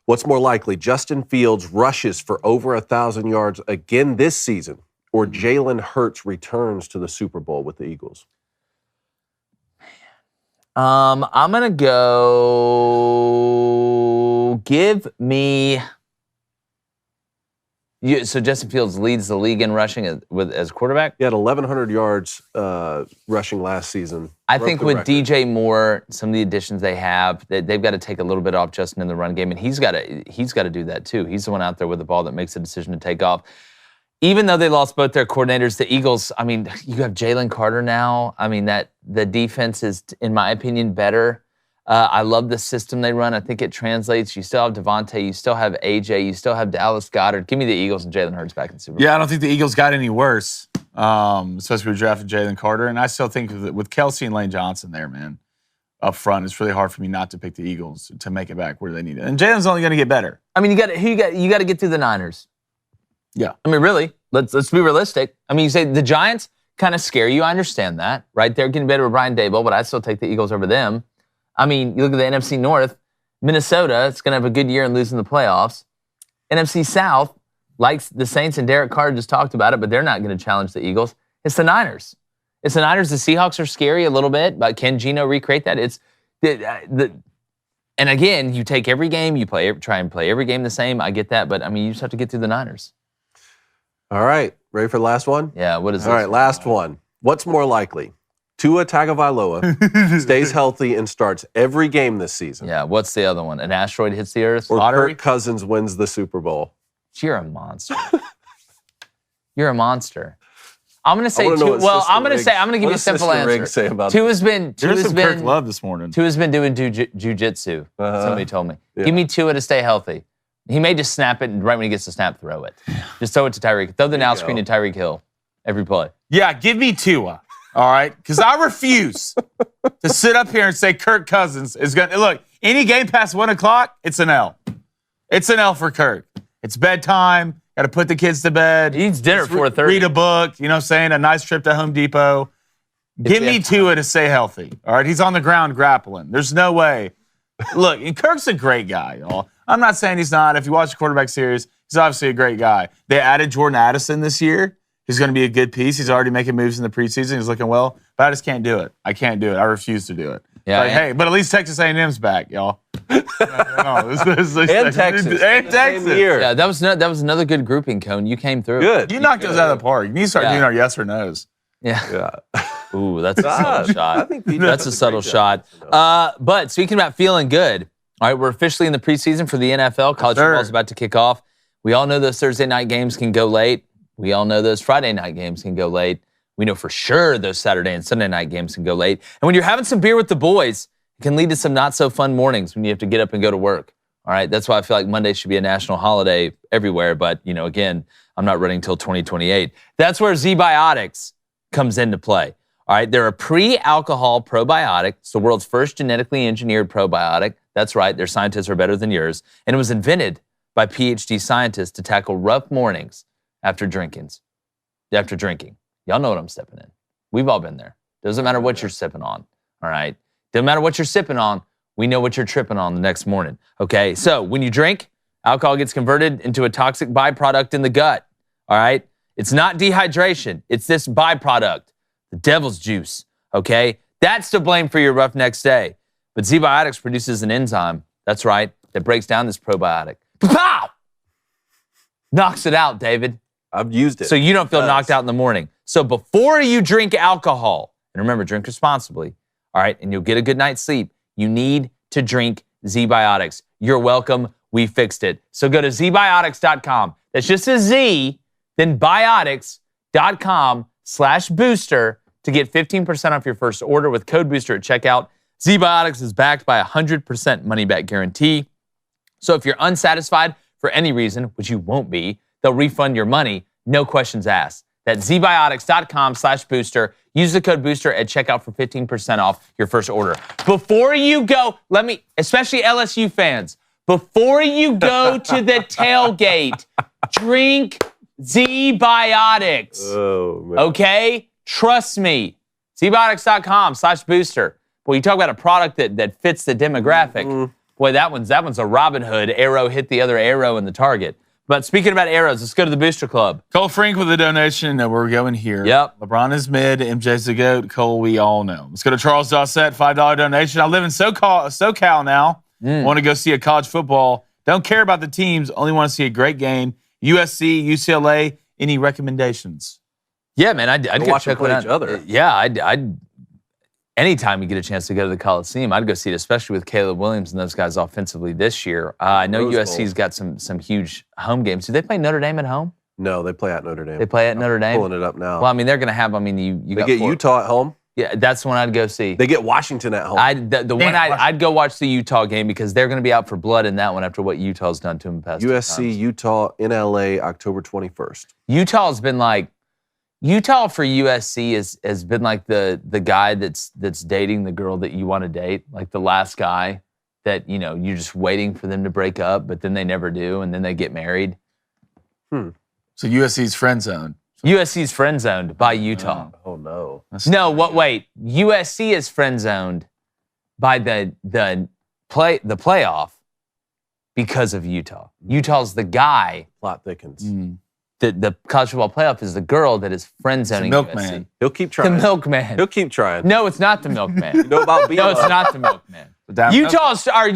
What's more likely, Justin Fields rushes for over 1,000 yards again this season, or Jalen Hurts returns to the Super Bowl with the Eagles? I'm going to go give me so Justin Fields leads the league in rushing as quarterback? He had 1,100 yards rushing last season. I think with DJ Moore, some of the additions they have, they've got to take a little bit off Justin in the run game, and he's got to do that too. He's the one out there with the ball that makes the decision to take off. Even though they lost both their coordinators, the Eagles, I mean, you have Jalen Carter now. I mean, that the defense is, in my opinion, better. I love the system they run. I think it translates. You still have Devontae. You still have AJ. You still have Dallas Goedert. Give me the Eagles and Jalen Hurts back in the Super Bowl. Yeah, I don't think the Eagles got any worse, especially with drafting Jalen Carter. And I still think with Kelsey and Lane Johnson there, man, up front, it's really hard for me not to pick the Eagles to make it back where they need it. And Jalen's only going to get better. I mean, you got to get through the Niners. Yeah. I mean, really, let's be realistic. I mean, you say the Giants kind of scare you. I understand that, right? They're getting better with Brian Daboll, but I still take the Eagles over them. I mean, you look at the NFC North, Minnesota, it's going to have a good year in losing the playoffs. NFC South, like the Saints and Derek Carr just talked about it, but they're not going to challenge the Eagles. It's the Niners. The Seahawks are scary a little bit, but can Geno recreate that? And again, you take every game, try and play every game the same. I get that, but I mean, you just have to get through the Niners. All right, ready for the last one? Yeah, what is this? All right, last one. What's more likely? Tua Tagovailoa stays healthy and starts every game this season. Yeah, what's the other one? An asteroid hits the Earth? Or Kirk Cousins wins the Super Bowl. You're a monster. You're a monster. I'm going to say Tua. Well, I'm going to give you a simple answer. Tua's been Kirk love this morning. Tua's been doing jiu-jitsu. Somebody told me. Yeah. Give me Tua to stay healthy. He may just snap it, and right when he gets to snap, throw it. Just throw it to Tyreek. Throw the now screen to Tyreek Hill every play. Yeah, give me Tua. All right? Because I refuse to sit up here and say Kirk Cousins is going to... Look, any game past 1 o'clock, it's an L. It's an L for Kirk. It's bedtime. Got to put the kids to bed. He eats dinner at 4:30. Read a book. You know what I'm saying? A nice trip to Home Depot. Give me Tua to stay healthy. All right? He's on the ground grappling. There's no way. Look, and Kirk's a great guy, y'all. I'm not saying he's not. If you watch the quarterback series, he's obviously a great guy. They added Jordan Addison this year. He's going to be a good piece. He's already making moves in the preseason. He's looking well, but I just can't do it. I can't do it. I refuse to do it. Yeah. Hey, but at least Texas A&M's back, y'all. And Texas. And Texas. Yeah, that was another good grouping, Cone. You came through. Good. You knocked those out of the park. You need to start doing our yes or no's. Yeah. Ooh, that's a subtle shot. I think that's a subtle shot. But speaking about feeling good, all right, we're officially in the preseason for the NFL. College football is about to kick off. We all know those Thursday night games can go late. We all know those Friday night games can go late. We know for sure those Saturday and Sunday night games can go late. And when you're having some beer with the boys, it can lead to some not so fun mornings when you have to get up and go to work. All right, that's why I feel like Monday should be a national holiday everywhere. But, again, I'm not running until 2028. That's where Zbiotics comes into play. All right, they're a pre-alcohol probiotic. It's the world's first genetically engineered probiotic. That's right, their scientists are better than yours. And it was invented by PhD scientists to tackle rough mornings after drinking. Y'all know what I'm sipping in. We've all been there. Doesn't matter what you're sipping on, all right? Doesn't matter what you're sipping on. We know what you're tripping on the next morning, okay? So when you drink, alcohol gets converted into a toxic byproduct in the gut, all right? It's not dehydration. It's this byproduct, the devil's juice, okay? That's to blame for your rough next day. But Zbiotics produces an enzyme, that's right, that breaks down this probiotic. Pow! Knocks it out, David. I've used it. So you don't feel knocked out in the morning. So before you drink alcohol, and remember, drink responsibly, all right, and you'll get a good night's sleep, you need to drink Zbiotics. You're welcome. We fixed it. So go to zbiotics.com. That's just a Z, then biotics.com/booster to get 15% off your first order with code BOOSTER at checkout. Zbiotics is backed by a 100% money-back guarantee. So if you're unsatisfied for any reason, which you won't be, they'll refund your money, no questions asked. That's zbiotics.com/booster. Use the code BOOSTER at checkout for 15% off your first order. Before you go, especially LSU fans, before you go to the tailgate, drink Zbiotics. Oh, man. Okay? Trust me. Zbiotics.com/booster. Boy, you talk about a product that fits the demographic. Mm-hmm. Boy, that one's a Robin Hood. Arrow hit the other arrow in the target. But speaking about arrows, let's go to the Booster Club. Cole Frank with a donation. We're going here. Yep. LeBron is mid. MJ's the GOAT. Cole, we all know. Let's go to Charles Dossett, $5 donation. I live in SoCal now. Want to go see a college football. Don't care about the teams. Only want to see a great game. USC, UCLA. Any recommendations? Yeah, man, I'd go watch them check one play out. each other. Yeah, I'd anytime you get a chance to go to the Coliseum, I'd go see it, especially with Caleb Williams and those guys offensively this year. I know Rose USC's got some huge home games. Do they play Notre Dame at home? No, they play at Notre Dame. They play at Notre Dame? Pulling it up now. Well, I mean, they're going to have, you they got get Utah at home. Yeah, that's the one I'd go see. They get Washington at home. I'd go watch the Utah game because they're going to be out for blood in that one after what Utah's done to them the past USC, 2 times. Utah in LA, October 21st. Utah's been like, Utah for USC has been like the guy that's dating the girl that you want to date, like the last guy that, you're just waiting for them to break up, but then they never do, and then they get married. So USC's friend zone. USC's friend zoned by Utah. Oh no. Wait. USC is friend zoned by the playoff because of Utah. Utah's the guy. Plot thickens. The college football playoff is the girl that is friend zoning USC. Milkman. He'll keep trying. The milkman. He'll keep trying. No, it's not the milkman. You know about No, it's not the milkman. USC's trying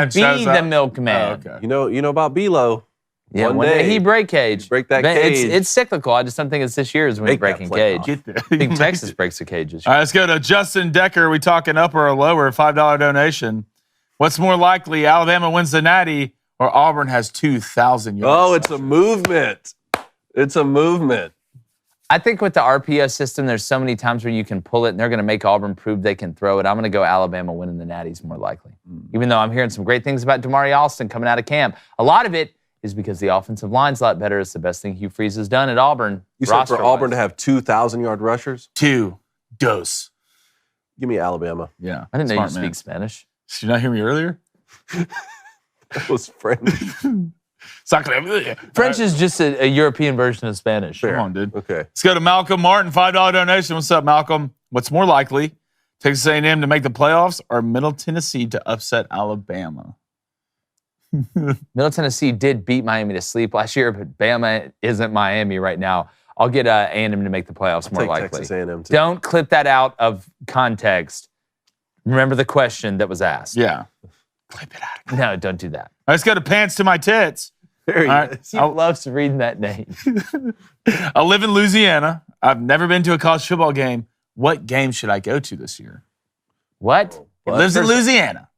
to be the milkman. Oh, okay. You know about Belo. Yeah, one day he break cage. Break that Man, cage. It's cyclical. I just don't think it's this year is when he's Break that breaking playoff. cage. I think Texas breaks the cage this All year. right, let's go to Justin Decker. We talking upper or lower? $5 donation. What's more likely, Alabama wins the Natty or Auburn has 2,000 yards? Oh, it's a movement. It's a movement. I think with the RPO system, there's so many times where you can pull it, and they're going to make Auburn prove they can throw it. I'm going to go Alabama winning the Natties more likely. Even though I'm hearing some great things about Damari Alston coming out of camp. A lot of it is because the offensive line's a lot better. It's the best thing Hugh Freeze has done at Auburn. You said for Auburn to have 2,000-yard rushers? 2 dose. Give me Alabama. Yeah. I didn't know you Smart man. speak Spanish. Did you not hear me earlier? That was French. French is just a European version of Spanish. Come on, dude. Okay. Let's go to Malcolm Martin, $5 donation. What's up, Malcolm? What's more likely, Texas A&M to make the playoffs or Middle Tennessee to upset Alabama? Middle Tennessee did beat Miami to sleep last year, but Bama isn't Miami right now. I'll get A&M to make the playoffs more Take likely. Texas A&M too. Don't clip that out of context. Remember the question that was asked. Yeah. Clip it out. No, don't do that. Let's go to Pants to My Tits. There he All right. is. He loves reading that name. I live in Louisiana. I've never been to a college football game. What game should I go to this year? What? He lives in Louisiana.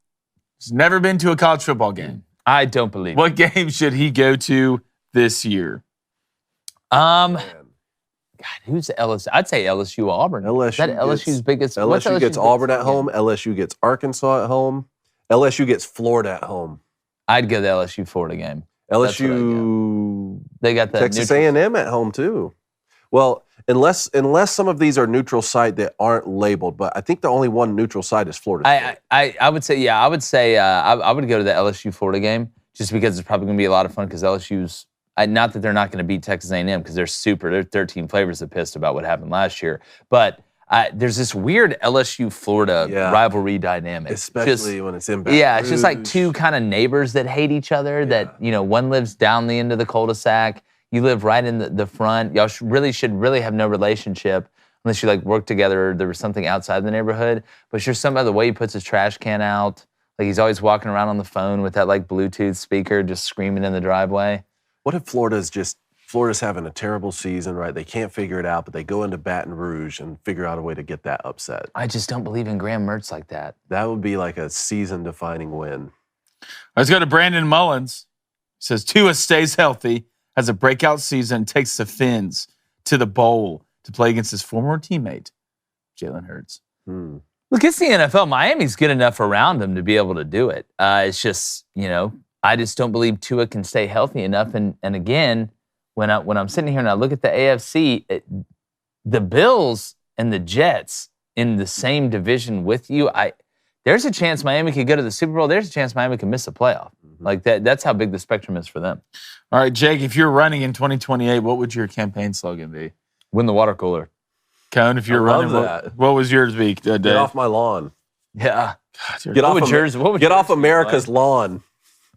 He's never been to a college football game. I don't believe it. What game should he go to this year? God, who's LSU? I'd say LSU Auburn. LSU Is that LSU's biggest? what's LSU gets LSU's Auburn biggest at home. game? LSU gets Arkansas at home. LSU gets Florida at home. I'd go the LSU Florida game. That's what I'd LSU They got the Texas neutral- A&M at home too. Well, unless some of these are neutral site that aren't labeled, but I think the only one neutral site is Florida State. I would say, yeah, I would say I would go to the LSU Florida game just because it's probably going to be a lot of fun because LSU's, not that they're not going to beat Texas A&M because they're 13 flavors of pissed about what happened last year, but there's this weird LSU-Florida rivalry dynamic. Especially when it's in Baton Yeah, it's just like Rouge. two kind of neighbors that hate each other that, one lives down the end of the cul-de-sac. You live right in the front. Y'all should really have no relationship unless you work together or there was something outside the neighborhood. But it's just something about the way he puts his trash can out. He's always walking around on the phone with that Bluetooth speaker just screaming in the driveway. What if Florida's just Florida's having a terrible season, right? They can't figure it out, but they go into Baton Rouge and figure out a way to get that upset. I just don't believe in Graham Mertz like that. That would be like a season-defining win. Let's go to Brandon Mullins. He says, Tua stays healthy, has a breakout season, takes the Fins to the bowl to play against his former teammate, Jalen Hurts. Look, it's the NFL. Miami's good enough around him to be able to do it. It's just, I just don't believe Tua can stay healthy enough. And again, when I'm sitting here and I look at the AFC, the Bills and the Jets in the same division with you, there's a chance Miami could go to the Super Bowl. There's a chance Miami could miss a playoff. Like that's how big the spectrum is for them. All right, Jake, if you're running in 2028, what would your campaign slogan be? Win the water cooler. Cone, if you're running, what was yours be, Dave? Get off my lawn. Yeah. Get off America's lawn.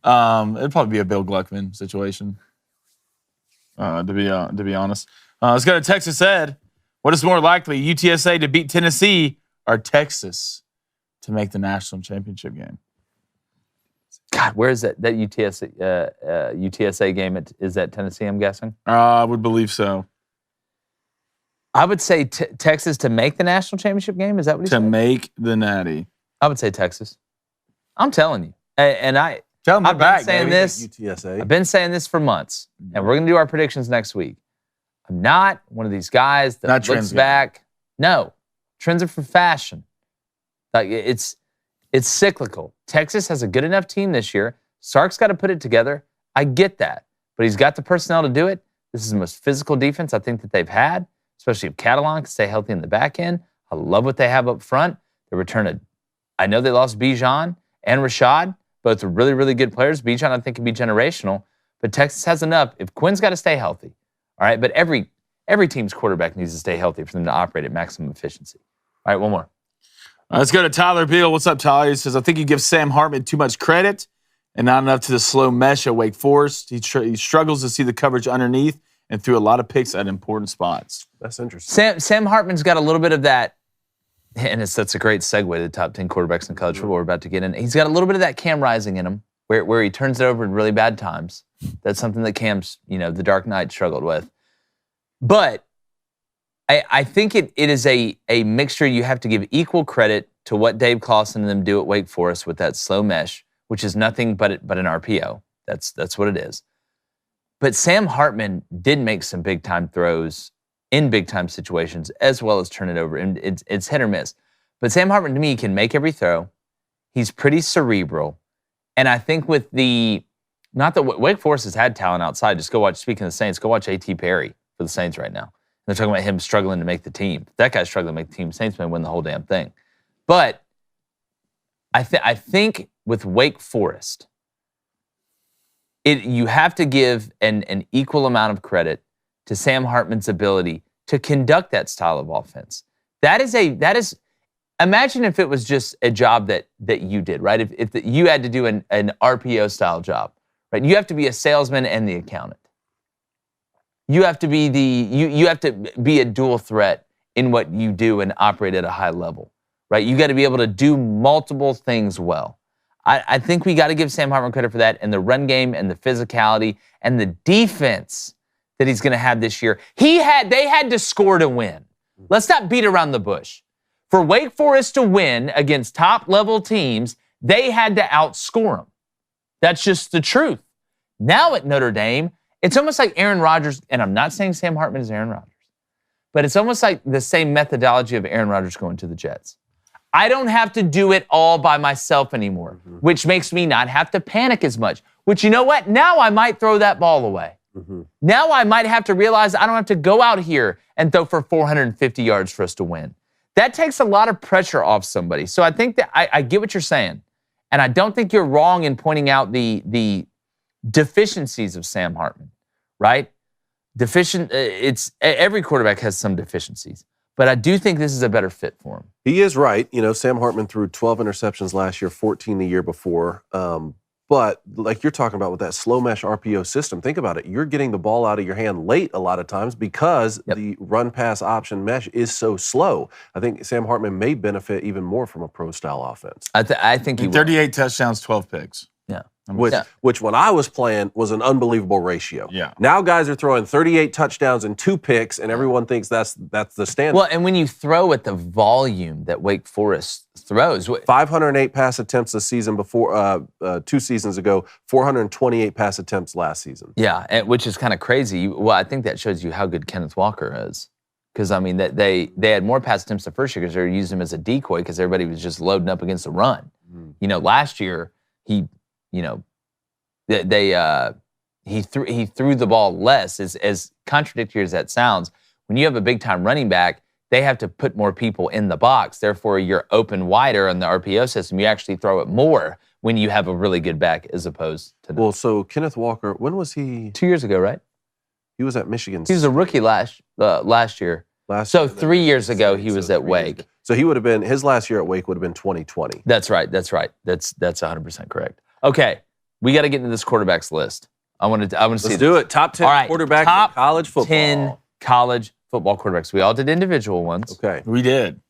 It'd probably be a Bill Gluckman situation, to be honest. Let's go to Texas Ed. What is more likely, UTSA to beat Tennessee or Texas to make the national championship game? God, where is that UTSA game? Is that Tennessee, I'm guessing? I would believe so. I would say Texas to make the national championship game. Is that what he said? To make the natty. I would say Texas. I'm telling you. And I've been saying this. UTSA. I've been saying this for months. And we're going to do our predictions next week. I'm not one of these guys that looks back. No. Trends are for fashion. Like it's cyclical. Texas has a good enough team this year. Sark's got to put it together. I get that. But he's got the personnel to do it. This is the most physical defense I think that they've had, especially if Catalan can stay healthy in the back end. I love what they have up front. They return I know they lost Bijan and Rashad. Both are really, really good players. Bijan, I think, can be generational. But Texas has enough. If Quinn's got to stay healthy, all right? But every team's quarterback needs to stay healthy for them to operate at maximum efficiency. All right, one more. Let's go to Tyler Beal. What's up, Tyler? He says, I think you give Sam Hartman too much credit and not enough to the slow mesh at Wake Forest. He struggles to see the coverage underneath and threw a lot of picks at important spots. That's interesting. Sam Hartman's got a little bit of that, and that's a great segue to the top 10 quarterbacks in college football we're about to get in. He's got a little bit of that Cam Rising in him, where he turns it over in really bad times. That's something that Cam's, the Dark Knight struggled with. But I think it is a mixture. You have to give equal credit to what Dave Clawson and them do at Wake Forest with that slow mesh, which is nothing but an RPO. That's what it is. But Sam Hartman did make some big-time throws in big-time situations as well as turn it over. And it's hit or miss. But Sam Hartman, to me, can make every throw. He's pretty cerebral. And I think with not that Wake Forest has had talent outside. Just go watch, speaking of the Saints, go watch A.T. Perry for the Saints right now. They're talking about him struggling to make the team. If that guy's struggling to make the team, Saints may win the whole damn thing. But I think with Wake Forest, you have to give an equal amount of credit to Sam Hartman's ability to conduct that style of offense. That is imagine if it was just a job that you did, right? If you had to do an RPO style job, right? You have to be a salesman and the accountant. You have to be you have to be a dual threat in what you do and operate at a high level, right? You got to be able to do multiple things well. I think we got to give Sam Hartman credit for that, and the run game and the physicality and the defense that he's going to have this year. They had to score to win. Let's not beat around the bush. For Wake Forest to win against top-level teams, they had to outscore them. That's just the truth. Now at Notre Dame, it's almost like Aaron Rodgers, and I'm not saying Sam Hartman is Aaron Rodgers, but it's almost like the same methodology of Aaron Rodgers going to the Jets. I don't have to do it all by myself anymore, which makes me not have to panic as much, which, you know what? Now I might throw that ball away. Now I might have to realize I don't have to go out here and throw for 450 yards for us to win. That takes a lot of pressure off somebody. So I think that I get what you're saying. And I don't think you're wrong in pointing out the deficiencies of Sam Hartman, right? Every quarterback has some deficiencies. But I do think this is a better fit for him. He is right. Sam Hartman threw 12 interceptions last year, 14 the year before. But like you're talking about with that slow mesh RPO system, think about it. You're getting the ball out of your hand late a lot of times because the run-pass option mesh is so slow. I think Sam Hartman may benefit even more from a pro-style offense. I think he will. 38 touchdowns, 12 picks. Yeah. which when I was playing was an unbelievable ratio. Yeah. Now guys are throwing 38 touchdowns and 2 picks, and everyone thinks that's the standard. Well, and when you throw at the volume that Wake Forest throws, 508 pass attempts a season before 2 seasons ago, 428 pass attempts last season. Yeah, which is kind of crazy. Well, I think that shows you how good Kenneth Walker is. Because, I mean, they had more pass attempts the first year because they were using him as a decoy because everybody was just loading up against the run. Last year, he threw the ball less. As contradictory as that sounds, when you have a big-time running back, they have to put more people in the box. Therefore, you're open wider in the RPO system. You actually throw it more when you have a really good back as opposed to Well, so Kenneth Walker, when was he? 2 years ago, right? He was at Michigan. He was a rookie last year. So 3 years ago, he was at Wake. So he would have been, his last year at Wake would have been 2020. That's right. That's 100% correct. Okay, we got to get into this quarterbacks list. I want to see. Let's do it. Top 10 quarterbacks in college football. 10 college football quarterbacks. We all did individual ones. Okay. We did.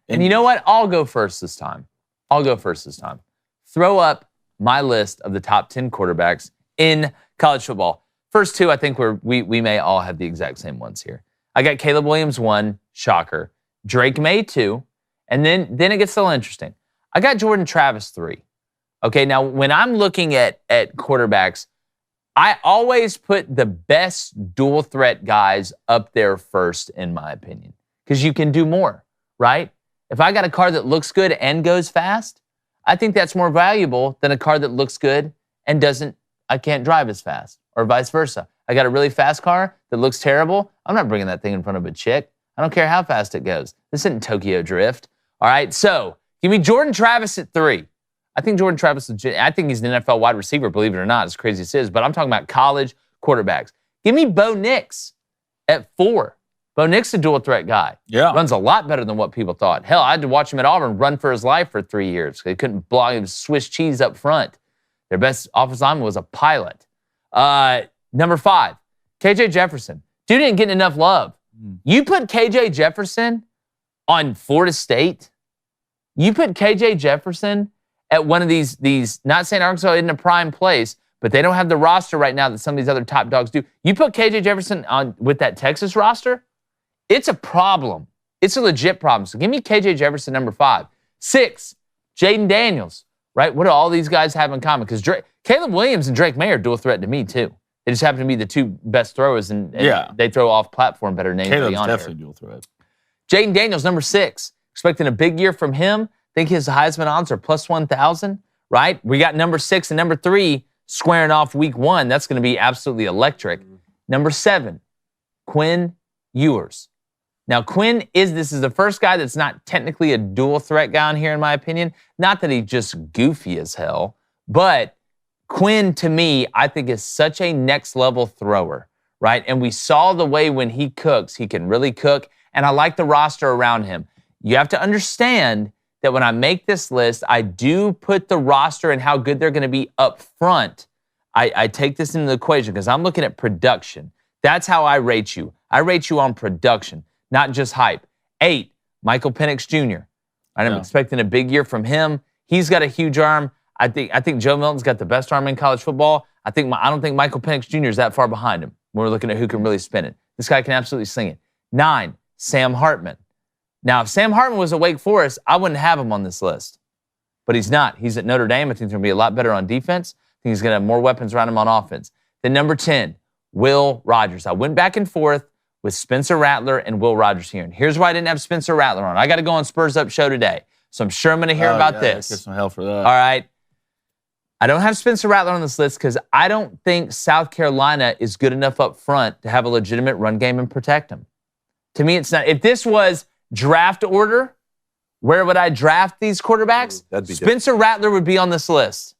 And you know what? I'll go first this time. Throw up my list of the top 10 quarterbacks in college football. First 2, I think we may all have the exact same ones here. I got Caleb Williams 1, shocker. Drake May 2, and then it gets a little interesting. I got Jordan Travis 3. Okay, now when I'm looking at quarterbacks, I always put the best dual threat guys up there first, in my opinion, because you can do more, right? If I got a car that looks good and goes fast, I think that's more valuable than a car that looks good and I can't drive as fast, or vice versa. I got a really fast car that looks terrible. I'm not bringing that thing in front of a chick. I don't care how fast it goes. This isn't Tokyo Drift. All right, so give me Jordan Travis at 3. I think Jordan Travis, I think he's an NFL wide receiver, believe it or not, as crazy as it is, but I'm talking about college quarterbacks. Give me Bo Nix at 4. Bo Nix is a dual threat guy. Yeah. Runs a lot better than what people thought. Hell, I had to watch him at Auburn run for his life for 3 years. They couldn't block him Swiss cheese up front. Their best offensive lineman was a pilot. Number 5, KJ Jefferson. Dude didn't get enough love. You put KJ Jefferson on Florida State. You put KJ Jefferson at one of these, not saying Arkansas isn't a prime place, but they don't have the roster right now that some of these other top dogs do. You put KJ Jefferson on with that Texas roster, it's a problem. It's a legit problem. So give me KJ Jefferson number 5. 6, Jaden Daniels, right? What do all these guys have in common? Because Caleb Williams and Drake May are dual threat to me too. They just happen to be the 2 best throwers, and they throw off platform better than anybody on here. Caleb's definitely dual threat. Jaden Daniels, number 6. Expecting a big year from him. Think his Heisman odds are plus 1,000, right? We got number 6 and number 3 squaring off week 1. That's going to be absolutely electric. Number 7, Quinn Ewers. Now, this is the first guy that's not technically a dual threat guy on here, in my opinion. Not that he's just goofy as hell, but Quinn, to me, I think is such a next-level thrower, right? And we saw the way when he cooks, he can really cook, and I like the roster around him. You have to understand that when I make this list, I do put the roster and how good they're going to be up front. I take this into the equation because I'm looking at production. That's how I rate you. I rate you on production, not just hype. 8, Michael Penix Jr. I'm expecting a big year from him. He's got a huge arm. I think Joe Milton's got the best arm in college football. I don't think Michael Penix Jr. is that far behind him when we're looking at who can really spin it. This guy can absolutely sling it. 9, Sam Hartman. Now, if Sam Hartman was at Wake Forest, I wouldn't have him on this list. But he's not. He's at Notre Dame. I think he's going to be a lot better on defense. I think he's going to have more weapons around him on offense. Then number 10, Will Rodgers. I went back and forth with Spencer Rattler and Will Rodgers here. And here's why I didn't have Spencer Rattler on. I got to go on Spurs Up show today. So I'm sure I'm going to hear about this. Get some hell for that. All right. I don't have Spencer Rattler on this list because I don't think South Carolina is good enough up front to have a legitimate run game and protect him. To me, it's not. If this was draft order, where would I draft these quarterbacks? Spencer Rattler would be on this list.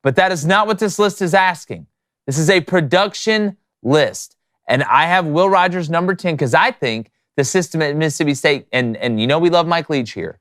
But that is not what this list is asking. This is a production list. And I have Will Rodgers number 10 because I think the system at Mississippi State, and you know we love Mike Leach here,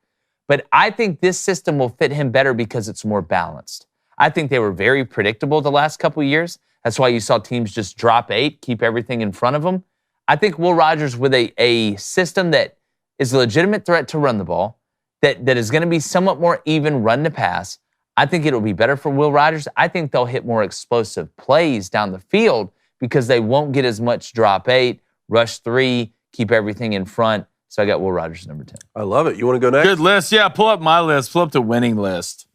but I think this system will fit him better because it's more balanced. I think they were very predictable the last couple of years. That's why you saw teams just drop 8, keep everything in front of them. I think Will Rodgers with a system that is a legitimate threat to run the ball, that is going to be somewhat more even run to pass, I think it'll be better for Will Rodgers. I think they'll hit more explosive plays down the field because they won't get as much drop 8, rush 3, keep everything in front. So I got Will Rodgers number 10. I love it. You want to go next? Good list. Yeah, pull up my list. Pull up the winning list.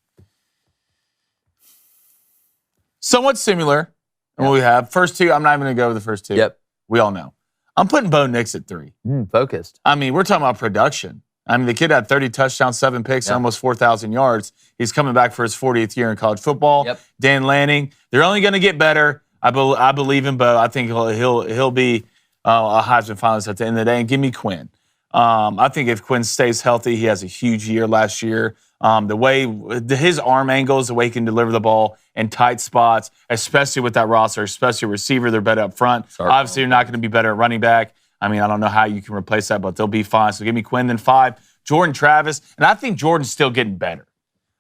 Somewhat similar in what we have. First two, I'm not even going to go with the first two. Yep. We all know. I'm putting Bo Nix at 3. Focused. I mean, we're talking about production. I mean, the kid had 30 touchdowns, 7 picks, almost 4,000 yards. He's coming back for his 40th year in college football. Yep. Dan Lanning, they're only going to get better. I believe in Bo. I think he'll be a Heisman finalist at the end of the day. And give me Quinn. I think if Quinn stays healthy, he has a huge year last year. The way his arm angles, the way he can deliver the ball in tight spots, especially with that roster, especially receiver, they're better up front. Obviously, you're not going to be better at running back. I mean, I don't know how you can replace that, but they'll be fine. So give me Quinn, then 5. Jordan Travis, and I think Jordan's still getting better.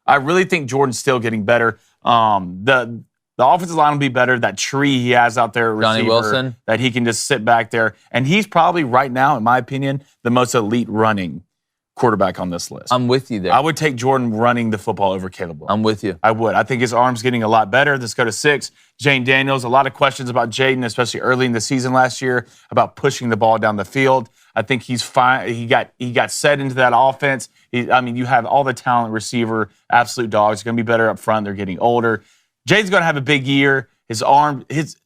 I really think Jordan's still getting better. The offensive line will be better. That tree he has out there, Johnny receiver, Wilson, that he can just sit back there. And he's probably right now, in my opinion, the most elite running quarterback on this list. I'm with you there. I would take Jordan running the football over Caleb Williams. I'm with you. I would. I think his arm's getting a lot better. Let's go to 6. Jaden Daniels. A lot of questions about Jaden, especially early in the season last year, about pushing the ball down the field. I think he's fine. He got set into that offense. You have all the talent receiver, absolute dogs. Going to be better up front. They're getting older. Jaden's going to have a big year. His arm, he's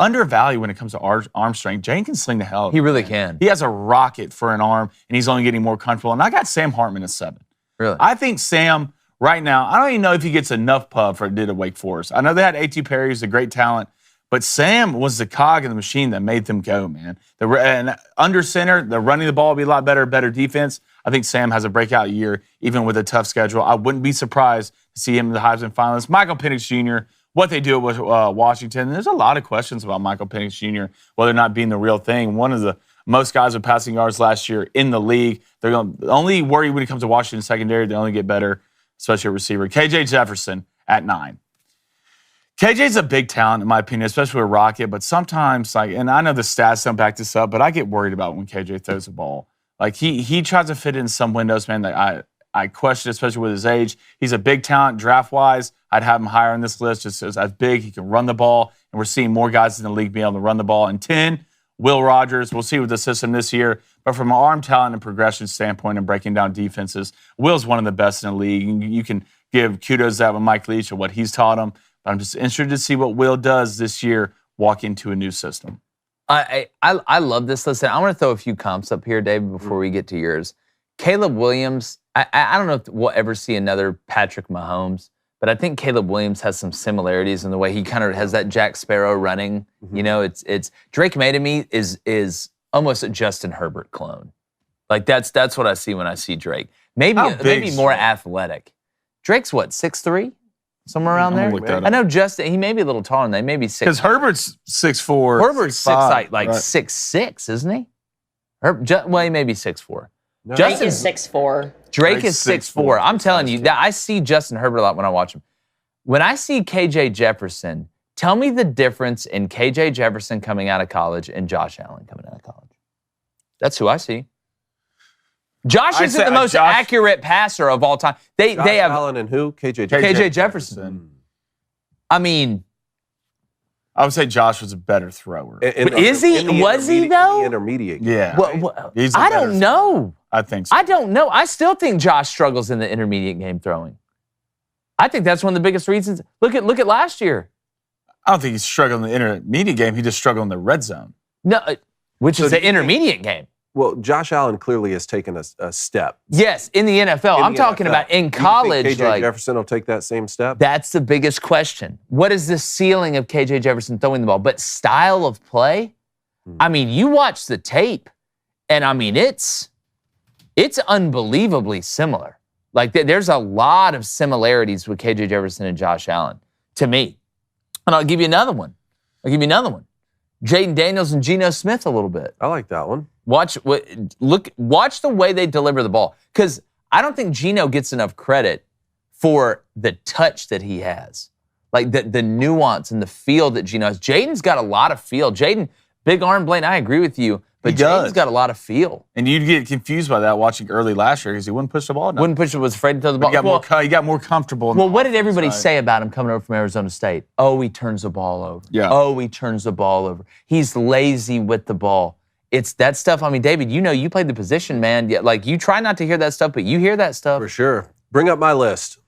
undervalued when it comes to arm strength. Jaden can sling the hell. He really can. He has a rocket for an arm, and he's only getting more comfortable. And I got Sam Hartman at 7. Really? I think Sam, right now, I don't even know if he gets enough pub for it did at Wake Forest. I know they had A.T. Perry, who's a great talent, but Sam was the cog in the machine that made them go, man. And under center, the running the ball will be a lot better defense. I think Sam has a breakout year, even with a tough schedule. I wouldn't be surprised to see him in the Heisman finalists. Michael Penix Jr., what they do with Washington, there's a lot of questions about Michael Penix Jr., whether or not being the real thing. One of the most guys with passing yards last year in the league. They're going to only worry when it comes to Washington secondary. They only get better, especially a receiver. KJ Jefferson at 9. KJ's a big talent, in my opinion, especially with Rocket, but sometimes, and I know the stats don't back this up, but I get worried about when KJ throws the ball. He tries to fit in some windows, man, that I question, especially with his age. He's a big talent draft-wise. I'd have him higher on this list just as big. He can run the ball, and we're seeing more guys in the league being able to run the ball. And 10, Will Rodgers. We'll see with the system this year. But from an arm talent and progression standpoint and breaking down defenses, Will's one of the best in the league. You can give kudos to that with Mike Leach and what he's taught him. But I'm just interested to see what Will does this year walk into a new system. I love this list. I want to throw a few comps up here, David, before we get to yours. Caleb Williams, I don't know if we'll ever see another Patrick Mahomes, but I think Caleb Williams has some similarities in the way he kind of has that Jack Sparrow running. Mm-hmm. You know, it's Drake May to me is almost a Justin Herbert clone. That's what I see when I see Drake. Maybe more athletic. Drake's what, 6'3"? Somewhere around there? I know Justin, he may be a little taller than that, maybe 6'. Because Herbert's 6'4". Herbert's 6'5", like 6'6", isn't he? Well, he may be 6'4". No. Drake is 6'4". Drake is 6'4". I'm telling you, I see Justin Herbert a lot when I watch him. When I see KJ Jefferson, tell me the difference in KJ Jefferson coming out of college and Josh Allen coming out of college. That's who I see. Josh isn't the most accurate passer of all time. They have Allen and who? KJ Jefferson. I mean, I would say Josh was a better thrower. Is he? Was he though? Intermediate game. Yeah. I don't know. I think so. I don't know. I still think Josh struggles in the intermediate game throwing. I think that's one of the biggest reasons. Look at last year. I don't think he's struggling in the intermediate game. He just struggled in the red zone. No, which is the intermediate game. Well, Josh Allen clearly has taken a step. Yes, in the NFL. I'm talking about in college. Do you think KJ Jefferson will take that same step? That's the biggest question. What is the ceiling of KJ Jefferson throwing the ball? But style of play? I mean, you watch the tape, and I mean, it's unbelievably similar. Like, there's a lot of similarities with KJ Jefferson and Josh Allen, to me. And I'll give you another one. Jaden Daniels and Geno Smith a little bit. I like that one. Watch the way they deliver the ball. Because I don't think Geno gets enough credit for the touch that he has. Like the nuance and the feel that Geno has. Jaden's got a lot of feel. Jaden, big arm blade, I agree with you. But He does. James got a lot of feel. And you'd get confused by that watching early last year because he wouldn't push the ball enough. Wouldn't push it, was afraid to throw the ball. He got more comfortable. Well, what did everybody say about him coming over from Arizona State? Oh, he turns the ball over. Yeah. Oh, he turns the ball over. He's lazy with the ball. It's that stuff. I mean, David, you played the position, man. Like, you try not to hear that stuff, but you hear that stuff. For sure. Bring up my list.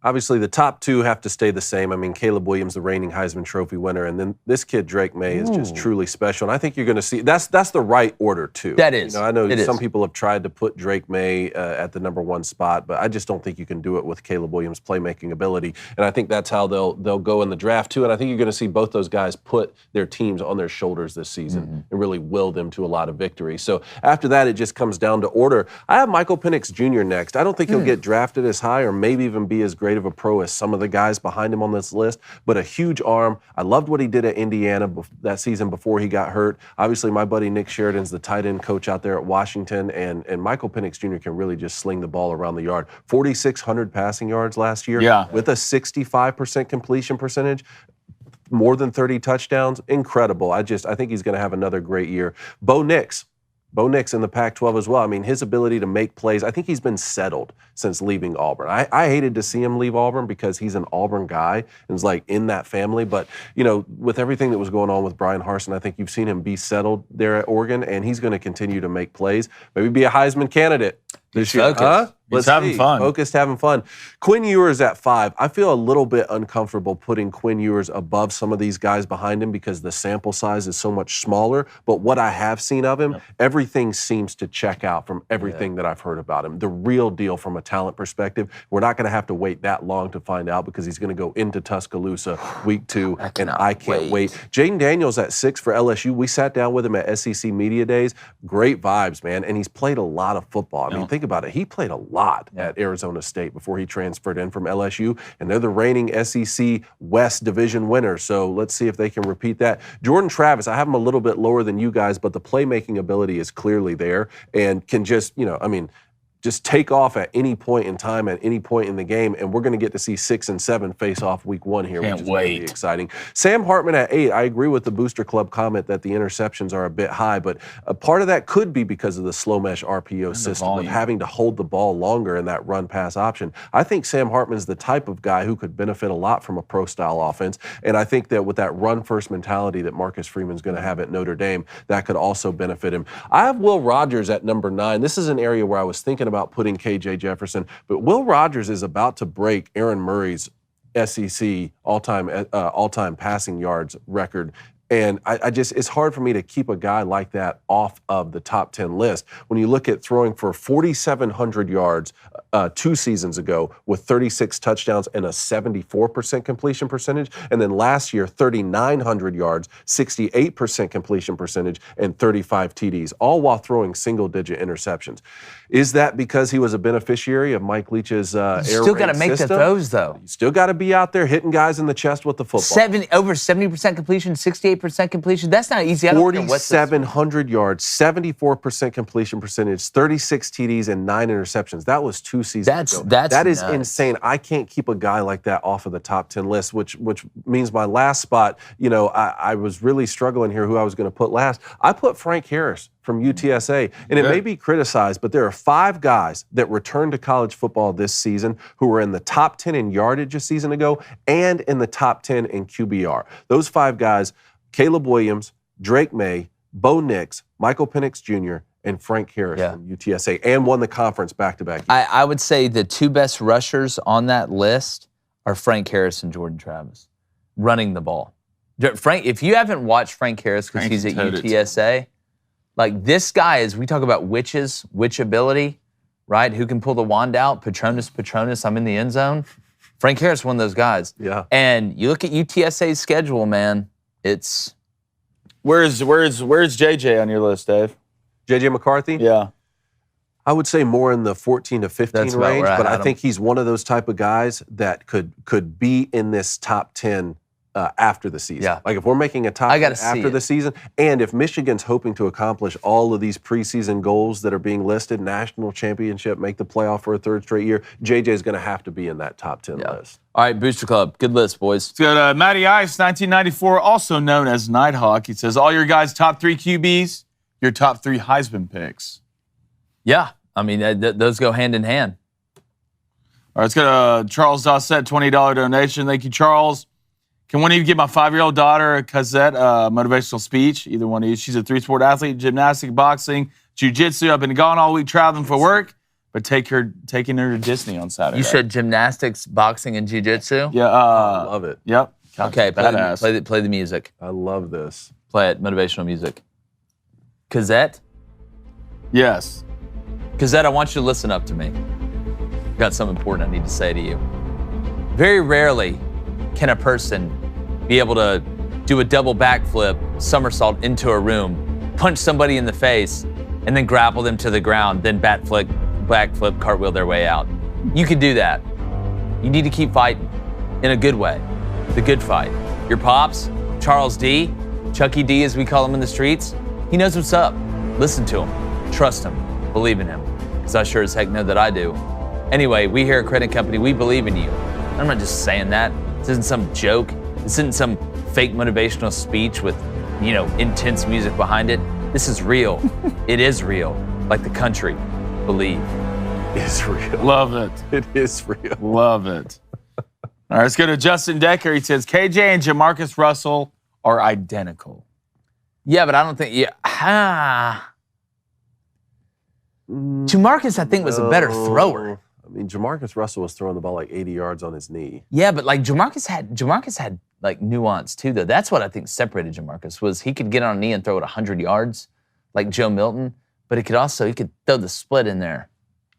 Obviously, the top two have to stay the same. I mean, Caleb Williams, the reigning Heisman Trophy winner, and then this kid, Drake May, is just truly special. And I think you're going to see that's the right order, too. That is. I know some people have tried to put Drake May at the number one spot, but I just don't think you can do it with Caleb Williams' playmaking ability. And I think that's how they'll go in the draft, too. And I think you're going to see both those guys put their teams on their shoulders this season and really will them to a lot of victory. So after that, it just comes down to order. I have Michael Penix Jr. next. I don't think he'll get drafted as high or maybe even be as great of a pro as some of the guys behind him on this list, but a huge arm. I loved what he did at Indiana that season before he got hurt. Obviously, my buddy Nick Sheridan's the tight end coach out there at Washington, and Michael Penix Jr. can really just sling the ball around the yard. 4,600 passing yards last year with a 65% completion percentage. More than 30 touchdowns. Incredible. I think he's going to have another great year. Bo Nix in the Pac-12 as well. I mean, his ability to make plays, I think he's been settled since leaving Auburn. I hated to see him leave Auburn because he's an Auburn guy and is like in that family. But, with everything that was going on with Brian Harsin, I think you've seen him be settled there at Oregon, and he's going to continue to make plays. Maybe be a Heisman candidate this year. He's having fun. Focused, having fun. Quinn Ewers at 5. I feel a little bit uncomfortable putting Quinn Ewers above some of these guys behind him because the sample size is so much smaller. But what I have seen of him, everything seems to check out from everything that I've heard about him. The real deal from a talent perspective. We're not going to have to wait that long to find out because he's going to go into Tuscaloosa week 2, and I can't wait. Jaden Daniels at 6 for LSU. We sat down with him at SEC Media Days. Great vibes, man. And he's played a lot of football. I mean, think about it. He played a lot at Arizona State before he transferred in from LSU, and they're the reigning SEC West Division winner. So let's see if they can repeat that. Jordan Travis, I have him a little bit lower than you guys, but the playmaking ability is clearly there and can just, just take off at any point in time, at any point in the game, and we're going to get to see 6 and 7 face off week 1 here, which is going to be exciting. Sam Hartman at 8. I agree with the Booster Club comment that the interceptions are a bit high, but a part of that could be because of the slow mesh RPO system of having to hold the ball longer in that run-pass option. I think Sam Hartman's the type of guy who could benefit a lot from a pro-style offense, and I think that with that run-first mentality that Marcus Freeman's going to have at Notre Dame, that could also benefit him. I have Will Rodgers at number 9. This is an area where I was thinking about putting KJ Jefferson, but Will Rodgers is about to break Aaron Murray's SEC all-time passing yards record. And it's hard for me to keep a guy like that off of the top 10 list. When you look at throwing for 4,700 yards 2 seasons ago with 36 touchdowns and a 74% completion percentage, and then last year 3,900 yards, 68% completion percentage, and 35 TDs, all while throwing single-digit interceptions. Is that because he was a beneficiary of Mike Leach's air raid system? Still got to make the throws, though. You still got to be out there hitting guys in the chest with the football. Over 70% completion, 68% completion. That's not easy. 4,700 yards, 74% completion percentage, 36 TDs, and 9 interceptions. That was 2 seasons ago. That is insane. I can't keep a guy like that off of the top 10 list, which means my last spot, I was really struggling here who I was going to put last. I put Frank Harris from UTSA, and it may be criticized, but there are 5 guys that returned to college football this season who were in the top 10 in yardage a season ago and in the top 10 in QBR. Those 5 guys: Caleb Williams, Drake May, Bo Nix, Michael Penix Jr., and Frank Harris from UTSA, and won the conference back-to-back years. I would say the 2 best rushers on that list are Frank Harris and Jordan Travis, running the ball. Frank, if you haven't watched Frank Harris because he's at UTSA, like this guy is, we talk about witch ability, right? Who can pull the wand out? Patronus, I'm in the end zone. Frank Harris, one of those guys. Yeah. And you look at UTSA's schedule, man, it's... Where's JJ on your list, Dave? JJ McCarthy? Yeah. I would say more in the 14 to 15 That's about range, where I but had I think he's one of those type of guys that could be in this top 10 after the season. Yeah. Like if we're making a top 10 after the season, and if Michigan's hoping to accomplish all of these preseason goals that are being listed, national championship, make the playoff for a 3rd straight year, JJ's going to have to be in that top 10 list. All right, Booster Club, good list, boys. Let's go to Matty Ice, 1994, also known as Nighthawk. He says, all your guys' top 3 QBs, your top 3 Heisman picks. Yeah, I mean, those go hand in hand. All right, let's go to Charles Dossett, $20 donation. Thank you, Charles. Can one of you give my 5-year-old daughter a cassette motivational speech? Either one of you. She's a 3-sport athlete, gymnastics, boxing, jiu-jitsu. I've been gone all week traveling for work, but taking her to Disney on Saturday. You said gymnastics, boxing, and jiu-jitsu? Yeah. I love it. Yep. Okay, play the music. I love this. Play it, motivational music. Cassette? Yes. Cassette, I want you to listen up to me. I've got something important I need to say to you. Very rarely can a person be able to do a double backflip, somersault into a room, punch somebody in the face, and then grapple them to the ground, then backflip, cartwheel their way out. You can do that. You need to keep fighting in a good way. The good fight. Your pops, Charles D, Chucky D as we call him in the streets, he knows what's up. Listen to him. Trust him. Believe in him. Because I sure as heck know that I do. Anyway, we here at Crain Company, we believe in you. I'm not just saying that. This isn't some joke. This isn't some fake motivational speech with, intense music behind it. This is real. It is real. Like the country. Believe. It's real. Love it. It is real. Love it. All right, let's go to Justin Decker. He says, KJ and Jamarcus Russell are identical. Yeah, but I don't think, Jamarcus, I think, was a better thrower. I mean, Jamarcus Russell was throwing the ball like 80 yards on his knee. Yeah, but like Jamarcus had like nuance too, though. That's what I think separated Jamarcus was he could get on a knee and throw it 100 yards, like Joe Milton, but he could throw the split in there.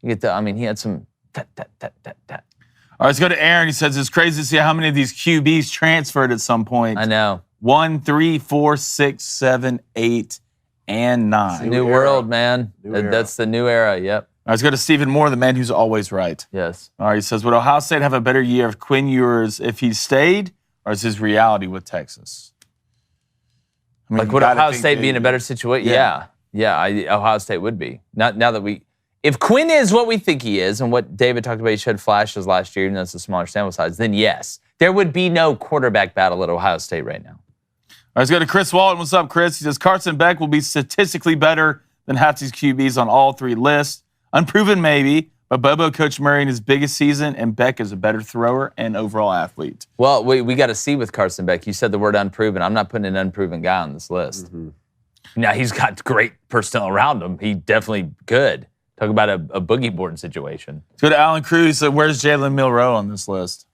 He had some tat. All right, let's go to Aaron. He says, it's crazy to see how many of these QBs transferred at some point. I know. 1, 3, 4, 6, 7, 8, and 9. It's a new world, man. That's the new era, yep. All right, let's go to Stephen Moore, the man who's always right. Yes. All right, he says, would Ohio State have a better year of Quinn Ewers if he stayed, or is his reality with Texas? I mean, would Ohio State be in a better situation? Yeah, Ohio State would be. Now that if Quinn is what we think he is, and what David talked about, he showed flashes last year, even though it's a smaller sample size, then yes, there would be no quarterback battle at Ohio State right now. All right, let's go to Chris Walton. What's up, Chris? He says, Carson Beck will be statistically better than half these QBs on all 3 lists. Unproven maybe, but Bobo coached Murray in his biggest season, and Beck is a better thrower and overall athlete. Well, we got to see with Carson Beck. You said the word unproven. I'm not putting an unproven guy on this list. Mm-hmm. Now, he's got great personnel around him. He definitely good. Talk about a boogie board situation. Let's go to Alan Cruz. Where's Jalen Milroe on this list?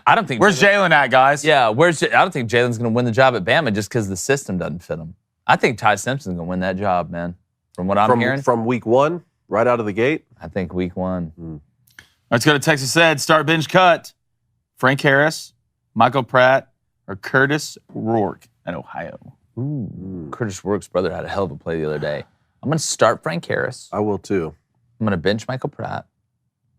I don't think. Where's Jalen at, guys? Yeah, I don't think Jalen's going to win the job at Bama just because the system doesn't fit him. I think Ty Simpson's going to win that job, man. From what I'm hearing. From week 1, right out of the gate? I think week 1. Let's go to Texas Ed. Start bench cut. Frank Harris, Michael Pratt, or Curtis Rourke at Ohio. Ooh. Curtis Rourke's brother had a hell of a play the other day. I'm going to start Frank Harris. I will too. I'm going to bench Michael Pratt,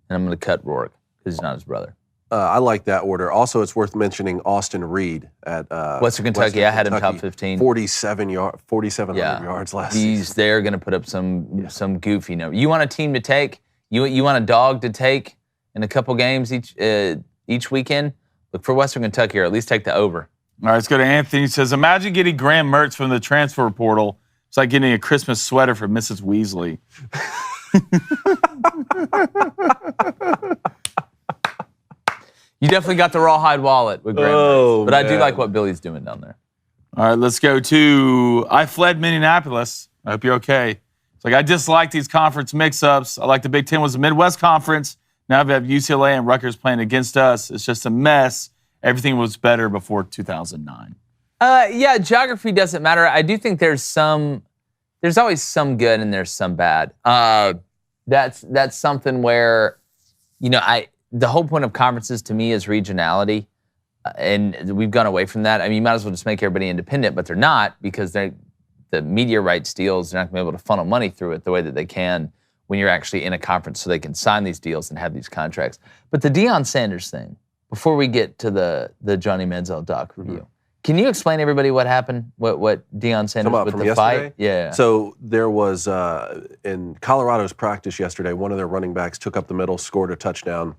and I'm going to cut Rourke because he's not his brother. I like that order. Also, it's worth mentioning Austin Reed at Western Kentucky. I had him top 15. 4,700 yards last season. They're going to put up some goofy number. You want a team to take? You want a dog to take in a couple games each weekend? Look for Western Kentucky, or at least take the over. All right, let's go to Anthony. He says, imagine getting Graham Mertz from the transfer portal. It's like getting a Christmas sweater from Mrs. Weasley. You definitely got the rawhide wallet with Graham Mertz, but man. I do like what Billy's doing down there. All right, let's go to I fled Minneapolis. I hope you're okay. It's like, I dislike these conference mix-ups. I like the Big Ten was a Midwest conference. Now we have UCLA and Rutgers playing against us. It's just a mess. Everything was better before 2009. Yeah, geography doesn't matter. I do think there's always some good and there's some bad. That's something where, the whole point of conferences to me is regionality, and we've gone away from that. I mean, you might as well just make everybody independent, but they're not, because the media rights deals, they're not going to be able to funnel money through it the way that they can when you're actually in a conference, so they can sign these deals and have these contracts. But the Deion Sanders thing, before we get to the Johnny Manziel doc review, can you explain to everybody what happened? What Deion Sanders with the yesterday? fight? Yeah. So there was in Colorado's practice yesterday, one of their running backs took up the middle, scored a touchdown,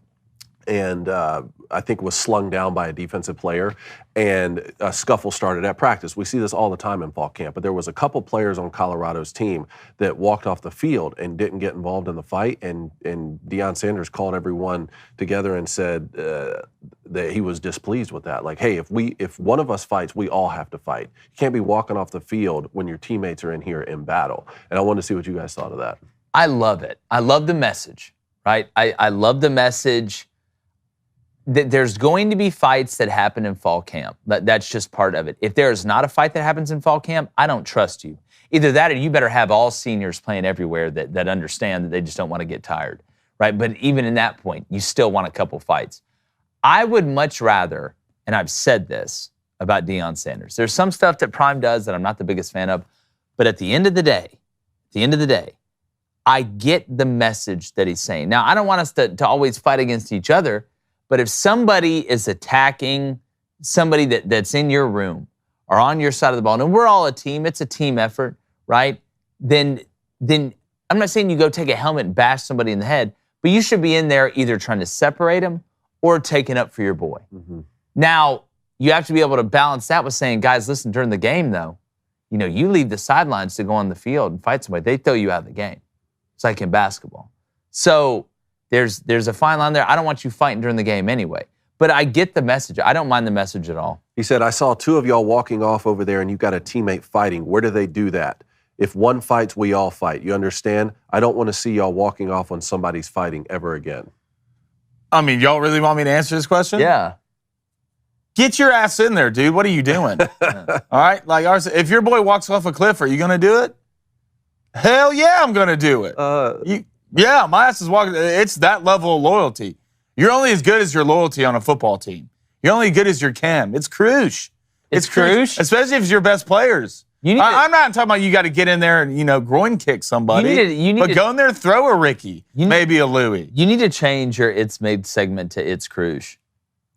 and I think was slung down by a defensive player, and a scuffle started at practice. We see this all the time in fall camp, but there was a couple players on Colorado's team that walked off the field and didn't get involved in the fight, and Deion Sanders called everyone together and said that he was displeased with that. Like, hey, if one of us fights, we all have to fight. You can't be walking off the field when your teammates are in here in battle. And I wanted to see what you guys thought of that. I love it. I love the message, right? I love the message that there's going to be fights that happen in fall camp. That's just part of it. If there is not a fight that happens in fall camp, I don't trust you. Either that or you better have all seniors playing everywhere that understand that they just don't want to get tired, right? But even in that point, you still want a couple fights. I would much rather, and I've said this about Deion Sanders, there's some stuff that Prime does that I'm not the biggest fan of, but at the end of the day, I get the message that he's saying. Now, I don't want us to always fight against each other, but if somebody is attacking somebody that's in your room or on your side of the ball, and we're all a team, it's a team effort, right? Then I'm not saying you go take a helmet and bash somebody in the head, but you should be in there either trying to separate them or taking up for your boy. Mm-hmm. Now, you have to be able to balance that with saying, guys, listen, during the game, though, you leave the sidelines to go on the field and fight somebody. They throw you out of the game. It's like in basketball. So there's a fine line there. I don't want you fighting during the game anyway. But I get the message. I don't mind the message at all. He said, I saw two of y'all walking off over there and you got a teammate fighting. Where do they do that? If one fights, we all fight. You understand? I don't want to see y'all walking off when somebody's fighting ever again. I mean, y'all really want me to answer this question? Yeah. Get your ass in there, dude. What are you doing? All right? Like, if your boy walks off a cliff, are you going to do it? Hell yeah, I'm going to do it. Yeah, my ass is walking. It's that level of loyalty. You're only as good as your loyalty on a football team. You're only as good as your chem. It's crucial. It's crucial. Especially if it's your best players. I'm not talking about you got to get in there and, groin kick somebody. But go in there and throw a Ricky, maybe a Louie. You need to change your It's Made segment to It's crucial.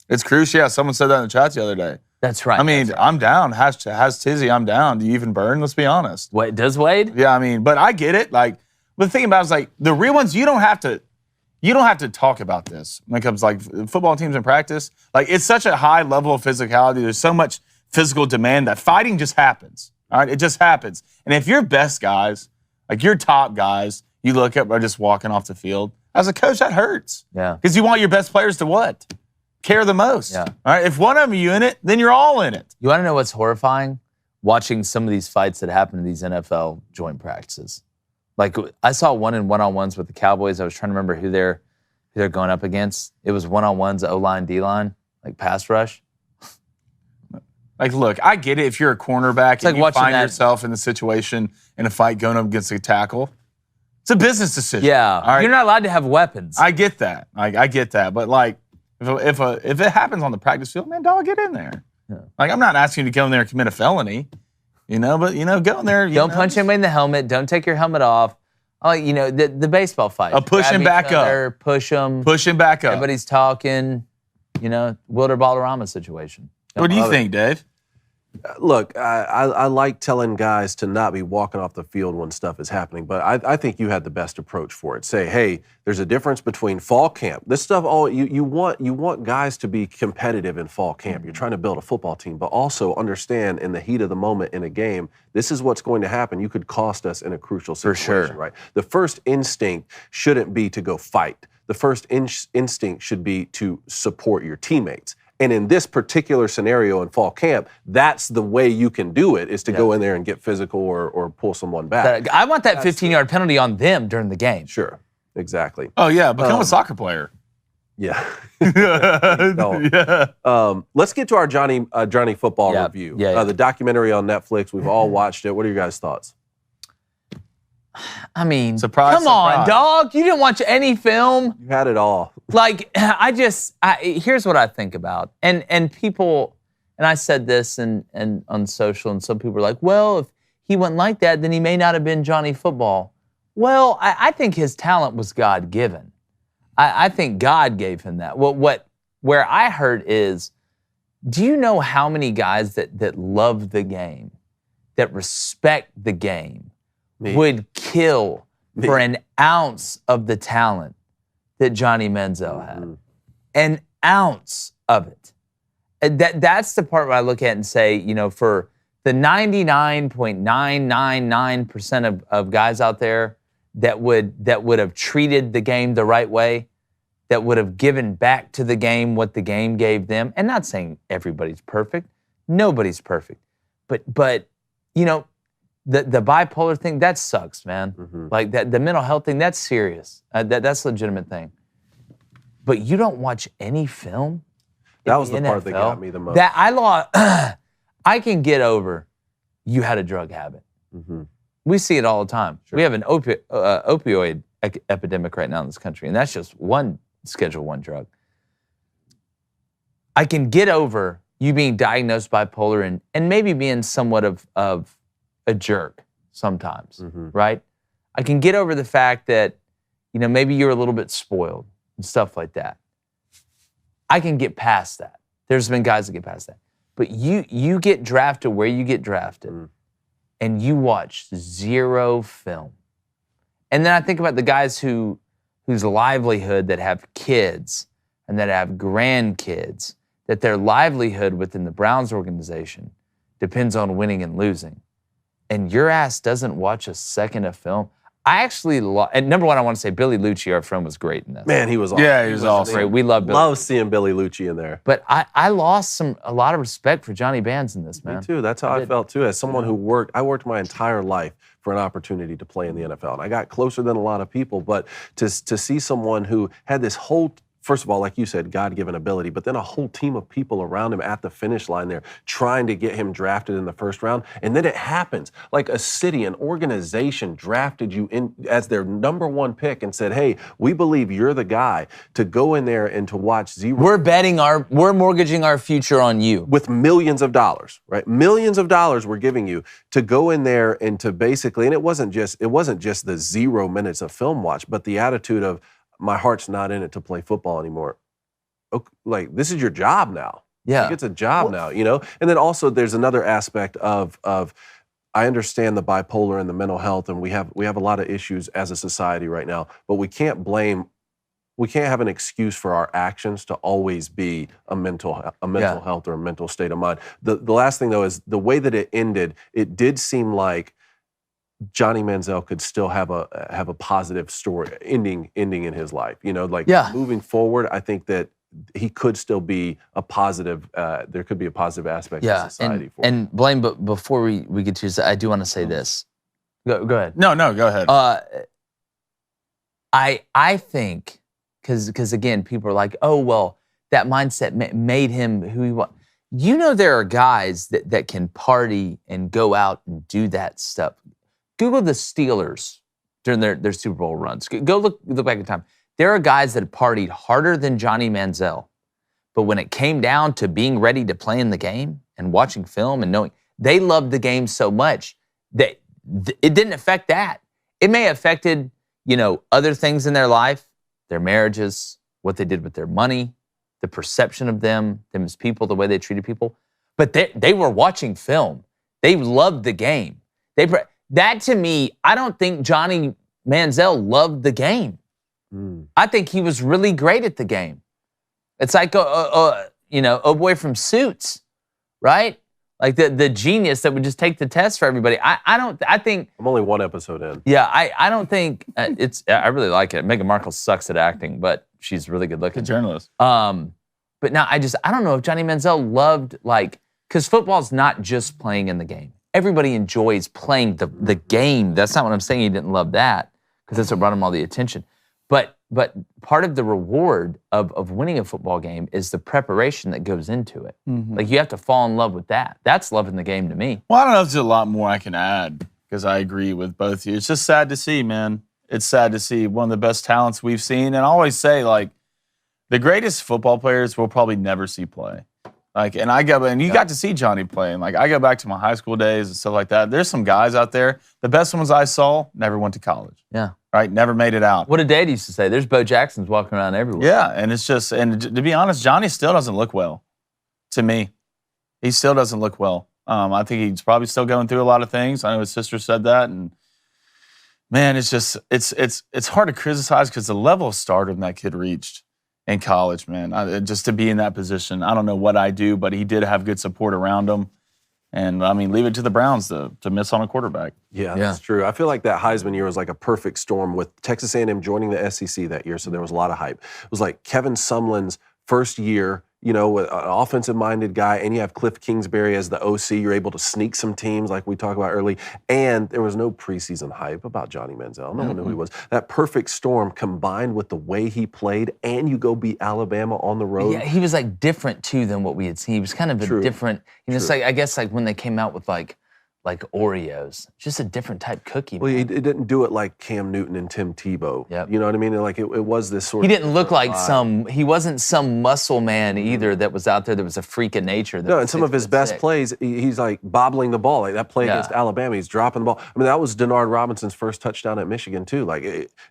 It's crucial, yeah. Someone said that in the chat the other day. That's right. I mean, I'm down. Has Tizzy, I'm down. Do you even burn? Let's be honest. Wait, does Wade? Yeah, I mean, but I get it. Like, but the thing about it is, like, the real ones, you don't have to talk about this when it comes to, like, football teams in practice. Like, it's such a high level of physicality. There's so much physical demand that fighting just happens. All right, it just happens. And if your best guys, like your top guys, you look up are just walking off the field, as a coach, that hurts. Yeah. Because you want your best players to what? Care the most. Yeah. All right. If one of them you in it, then you're all in it. You want to know what's horrifying? Watching some of these fights that happen in these NFL joint practices. Like, I saw one in one-on-ones with the Cowboys. I was trying to remember who they're going up against. It was one-on-ones, O-line, D-line, like pass rush. Like, look, I get it if you're a cornerback and you find yourself in the situation in a fight going up against a tackle. It's a business decision. Yeah. All right? You're not allowed to have weapons. I get that. I get that. But, like, if it happens on the practice field, man, dog, get in there. Yeah. Like, I'm not asking you to go in there and commit a felony, but, go in there. Don't punch anybody in the helmet. Don't take your helmet off. The baseball fight. Push him back up. Push him. Push him back up. Everybody's talking, Wilder Balderrama situation. What do you think, Dave? Look, I like telling guys to not be walking off the field when stuff is happening, but I think you had the best approach for it. Say, hey, there's a difference between fall camp. This stuff, you want guys to be competitive in fall camp. You're trying to build a football team, but also understand in the heat of the moment in a game, this is what's going to happen. You could cost us in a crucial situation, for sure. Right? The first instinct shouldn't be to go fight. The first instinct should be to support your teammates. And in this particular scenario in fall camp, that's the way you can do it, is to go in there and get physical or pull someone back. I want that 15-yard penalty on them during the game. Sure, exactly. Oh, yeah, become a soccer player. Yeah. Yeah. Let's get to our Johnny Football review. Yeah. The documentary on Netflix. We've all watched it. What are your guys' thoughts? I mean, surprise, on, dog. You didn't watch any film. You had it all. Like, here's what I think about. And people, and I said this and on social, and some people were like, well, if he wasn't like that, then he may not have been Johnny Football. Well, I think his talent was God-given. I think God gave him that. Where I hurt is, do you know how many guys that love the game, that respect the game, would kill for an ounce of the talent that Johnny Manziel had? an ounce of it. And that's the part where I look at and say, you know, for the 99.999% of guys out there that would have treated the game the right way, that would have given back to the game what the game gave them, and not saying everybody's perfect, nobody's perfect, but you know, the bipolar thing, that sucks, man. Mm-hmm. Like that, the mental health thing, that's serious. That's a legitimate thing. But you don't watch any film. That was the part that got me the most. That I can get over. You had a drug habit. Mm-hmm. We see it all the time. Sure. We have an opioid epidemic right now in this country, and that's just one Schedule I drug. I can get over you being diagnosed bipolar and maybe being somewhat of a jerk sometimes, right? I can get over the fact that, you know, maybe you're a little bit spoiled and stuff like that. I can get past that. There's been guys that get past that. But you get drafted where you get drafted, and you watch zero film. And then I think about the guys whose livelihood, that have kids and that have grandkids, that their livelihood within the Browns organization depends on winning and losing. And your ass doesn't watch a second of film. I actually and number one, I want to say Billy Lucci, our friend, was great in this. Man, he was awesome. Yeah, he was awesome. Great. We love Billy. Love seeing Billy Lucci in there. But I lost a lot of respect for Johnny Bands in this, man. Me too. That's how I felt too. As someone who I worked my entire life for an opportunity to play in the NFL. And I got closer than a lot of people, but to see someone who had this whole, first of all, like you said, God-given ability, but then a whole team of people around him at the finish line there trying to get him drafted in the first round. And then it happens. Like a city, an organization drafted you in as their number one pick and said, hey, we believe you're the guy to go in there and to watch zero. We're mortgaging our future on you. With millions of dollars, right? Millions of dollars we're giving you to go in there and to basically, and it wasn't just the 0 minutes of film watch, but the attitude of, my heart's not in it to play football anymore. Okay, like, this is your job now. Yeah. Like, it's a job now, you know? And then also there's another aspect of I understand the bipolar and the mental health, and we have a lot of issues as a society right now, but we can't have an excuse for our actions to always be a mental health or a mental state of mind. The last thing though is the way that it ended, it did seem like Johnny Manziel could still have a positive story ending in his life. You know, like moving forward, I think that he could still be a positive. There could be a positive aspect of society for him. And Blaine, but before we get to this, I do want to say this. Go ahead. No, go ahead. I think because again, people are like, oh well, that mindset made him who he was. You know, there are guys that can party and go out and do that stuff. Google the Steelers during their Super Bowl runs. Go look back in time. There are guys that partied harder than Johnny Manziel. But when it came down to being ready to play in the game and watching film and knowing, they loved the game so much that it didn't affect that. It may have affected, you know, other things in their life, their marriages, what they did with their money, the perception of them as people, the way they treated people. But they were watching film. They loved the game. That to me, I don't think Johnny Manziel loved the game. I think he was really great at the game. It's like, you know, oh boy from Suits, right? Like the genius that would just take the test for everybody. I think I'm only one episode in. Yeah, I don't think I really like it. Meghan Markle sucks at acting, but she's really good looking. Good journalist. But now I don't know if Johnny Manziel loved, like, because football's not just playing in the game. Everybody enjoys playing the game. That's not what I'm saying. He didn't love that, because that's what brought him all the attention. But part of the reward of winning a football game is the preparation that goes into it. Like, you have to fall in love with that. That's loving the game to me. Well, I don't know if there's a lot more I can add, because I agree with both of you. It's just sad to see, man. It's sad to see one of the best talents we've seen. And I always say, like, the greatest football players we'll probably never see play. Like, and you got to see Johnny play. And like, I go back to my high school days and stuff like that. There's some guys out there. The best ones I saw never went to college. Yeah. Right? Never made it out. What did Dad used to say? There's Bo Jacksons walking around everywhere. Yeah, and it's just, and to be honest, Johnny still doesn't look well. To me, he still doesn't look well. I think he's probably still going through a lot of things. I know his sister said that, and man, it's just, it's hard to criticize because the level of stardom that kid reached in college, man. Just to be in that position, I don't know what I do, but he did have good support around him. And, I mean, leave it to the Browns to miss on a quarterback. Yeah, that's true. I feel like that Heisman year was like a perfect storm with Texas A&M joining the SEC that year, so there was a lot of hype. It was like Kevin Sumlin's first year, you know, with an offensive-minded guy, and you have Cliff Kingsbury as the OC. You're able to sneak some teams like we talked about early, and there was no preseason hype about Johnny Manziel. No one knew who he was. That perfect storm combined with the way he played, and you go beat Alabama on the road. Yeah, he was like different too than what we had seen. He was kind of a different. You know, it's like I guess like when they came out with like Oreos, just a different type cookie. Well, Man. he didn't do it like Cam Newton and Tim Tebow. Yep. You know what I mean? Like it was this sort He of. didn't look like vibe. he wasn't some muscle man either that was out there that was a freak of nature. No, and some of his best plays, he's like bobbling the ball. Like that play against Alabama, he's dropping the ball. I mean, that was Denard Robinson's first touchdown at Michigan, too. Like,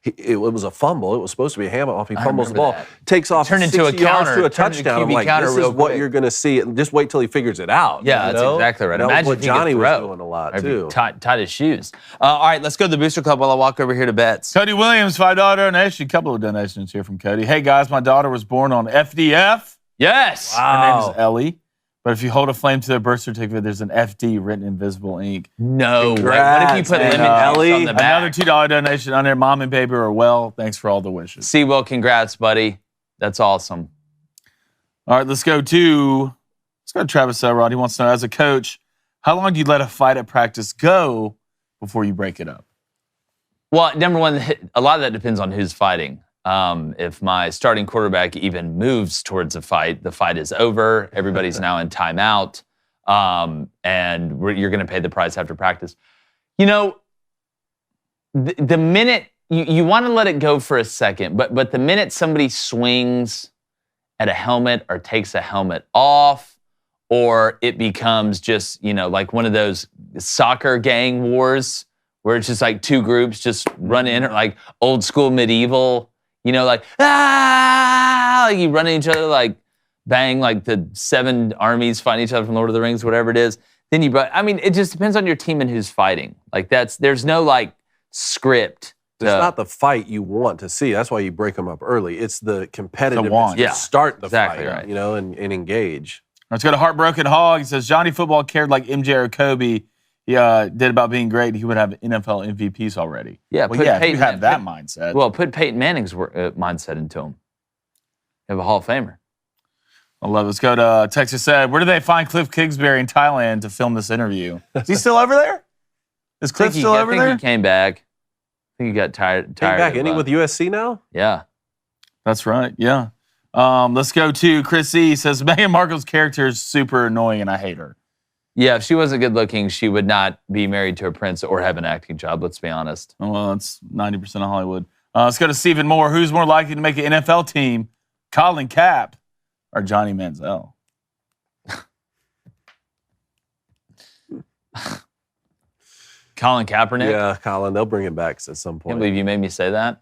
it was a fumble. It was supposed to be a handoff. He fumbles the ball, takes off Turned into a 60 yards counter, to a touchdown. I'm like, this is what you're going to see. Just wait till he figures it out. Yeah, you that's know? exactly right. That was Imagine what if he Johnny could was throw. doing a lot, Or if he too. tied his shoes. All right, let's go to the Booster Club while I walk over here to bets. Cody Williams, $5 donation. A couple of donations here from Cody. Hey, guys, my daughter was born on FDF. Yes. Her name is Ellie. But if you hold a flame to their birth certificate, there's an FD written in visible ink. No way. Congrats, What if you put man. lemon Ellie, juice on the back? Another $2 donation on there. Mom and baby are well. Thanks for all the wishes. Sewell, congrats, buddy. That's awesome. All right, let's go to Travis Elrod. He wants to know, as a coach, how long do you let a fight at practice go before you break it up? Well, number one, a lot of that depends on who's fighting. If my starting quarterback even moves towards a fight, the fight is over. Everybody's now in timeout, and you're going to pay the price after practice. You know, the minute you want to let it go for a second, but the minute somebody swings at a helmet or takes a helmet off, or it becomes just, you know, like one of those soccer gang wars where it's just like two groups just run in, or like old school medieval, you know, like, like you run into each other, like bang, like the 7 armies fighting each other from Lord of the Rings, whatever it is. Then I mean, it just depends on your team and who's fighting. Like there's no like script. It's not the fight you want to see. That's why you break them up early. It's the competitiveness to start the fight, right. you know, and engage. Let's go to Heartbroken Hog. He says, Johnny Football cared like MJ or Kobe. He did about being great. He would have NFL MVPs already. Yeah, well, if you have that mindset. Well, put Peyton Manning's mindset into him. You have a Hall of Famer. I love it. Let's go to Texas Ed. Where do they find Cliff Kingsbury in Thailand to film this interview? Is he still over there? Is Cliff still over there? I think he came back. I think he got tired. Came back. Isn't he with USC now? Yeah. That's right. Yeah. Let's go to Chris E. He says, Meghan Markle's character is super annoying and I hate her. Yeah, if she wasn't good looking, she would not be married to a prince or have an acting job, let's be honest. Oh, well, that's 90% of Hollywood. Let's go to Stephen Moore. Who's more likely to make an NFL team, Colin Kapp or Johnny Manziel? Colin Kaepernick? Yeah, Colin. They'll bring him back at some I point. can't believe you made me say that.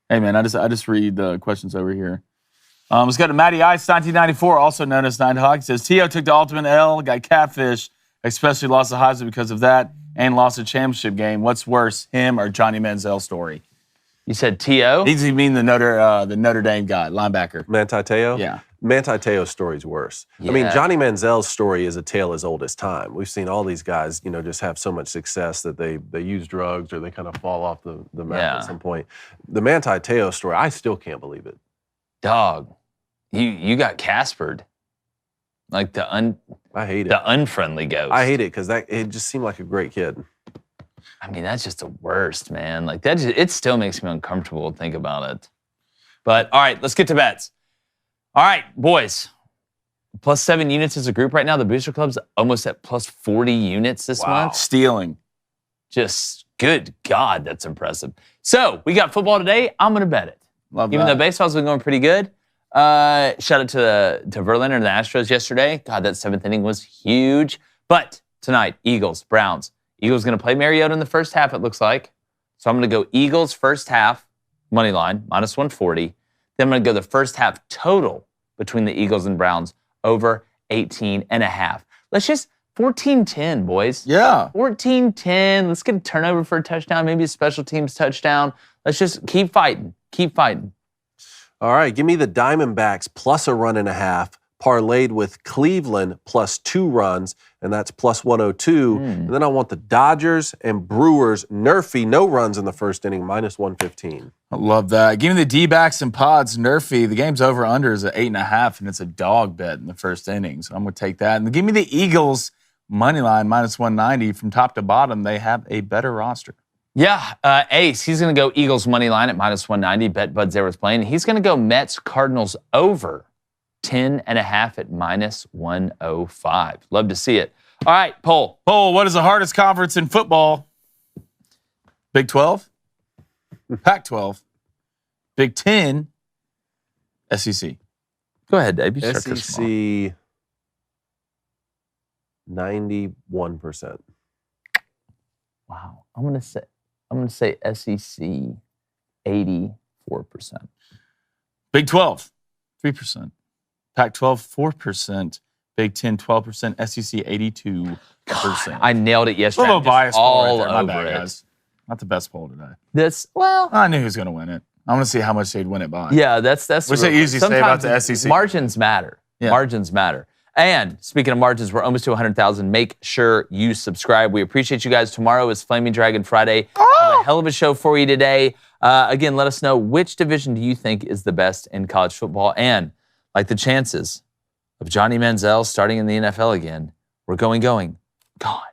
Hey, man, I just read the questions over here. Let's go to Matty Ice, 1994, also known as Nighthawk. He says, T.O. took the ultimate L, got catfish, especially lost the Heisman because of that, and lost a championship game. What's worse, him or Johnny Manziel's story? You said T.O.? You mean the Notre Dame guy, linebacker. Manti Te'o? Yeah. Manti Te'o's story's worse. Yeah. I mean, Johnny Manziel's story is a tale as old as time. We've seen all these guys, you know, just have so much success that they use drugs or they kind of fall off the map at some point. The Manti Te'o story, I still can't believe it. Dog, you got Caspered. Like I hate it. The unfriendly ghost. I hate it because it just seemed like a great kid. I mean, that's just the worst, man. Like it still makes me uncomfortable to think about it. But all right, let's get to bets. All right, boys. +7 units as a group right now. The Booster Club's almost at +40 units this month. Stealing. Just good God, that's impressive. So we got football today. I'm gonna bet it. Love Even that. though baseball's been going pretty good. Shout out to Verlander and the Astros yesterday. God, that 7th inning was huge. But tonight, Eagles, Browns. Eagles going to play Mariota in the first half, it looks like. So I'm going to go Eagles first half, money line, -140. Then I'm going to go the first half total between the Eagles and Browns over 18.5. Let's just 14-10, boys. Yeah. 14-10. Let's get a turnover for a touchdown, maybe a special teams touchdown. Let's just keep fighting. Keep fighting. All right, give me the Diamondbacks plus 1.5, parlayed with Cleveland plus 2 runs, and that's plus 102. And then I want the Dodgers and Brewers, Nerfy, no runs in the first inning, minus 115. I love that. Give me the D-backs and Pods, Nerfy. The game's over-under is at 8.5, and it's a dog bet in the first inning, so I'm going to take that. And give me the Eagles, money line, minus 190. From top to bottom, they have a better roster. Yeah, Ace, he's going to go Eagles money line at minus 190. Bet Bud there was playing. He's going to go Mets Cardinals over 10.5 at minus 105. Love to see it. All right, poll. What is the hardest conference in football? Big 12? Pac-12? Big 10? SEC? Go ahead, Dave. You start this SEC, 91%. Wow. I'm gonna say SEC 84%. Big 12, 3%. Pac-12, 4%. Big 10, 12%. SEC, 82%. God, I nailed it yesterday. A little bias all right there. My over bad, it. guys. Not the best poll today. I knew who was going to win it. I want to see how much they'd win it by. Yeah, that's What's they usually say about the SEC? Margins matter. Yeah. Margins matter. And speaking of margins, we're almost to 100,000. Make sure you subscribe. We appreciate you guys. Tomorrow is Flaming Dragon Friday. Have a hell of a show for you today. Again, let us know, which division do you think is the best in college football? And like the chances of Johnny Manziel starting in the NFL again, we're going. God.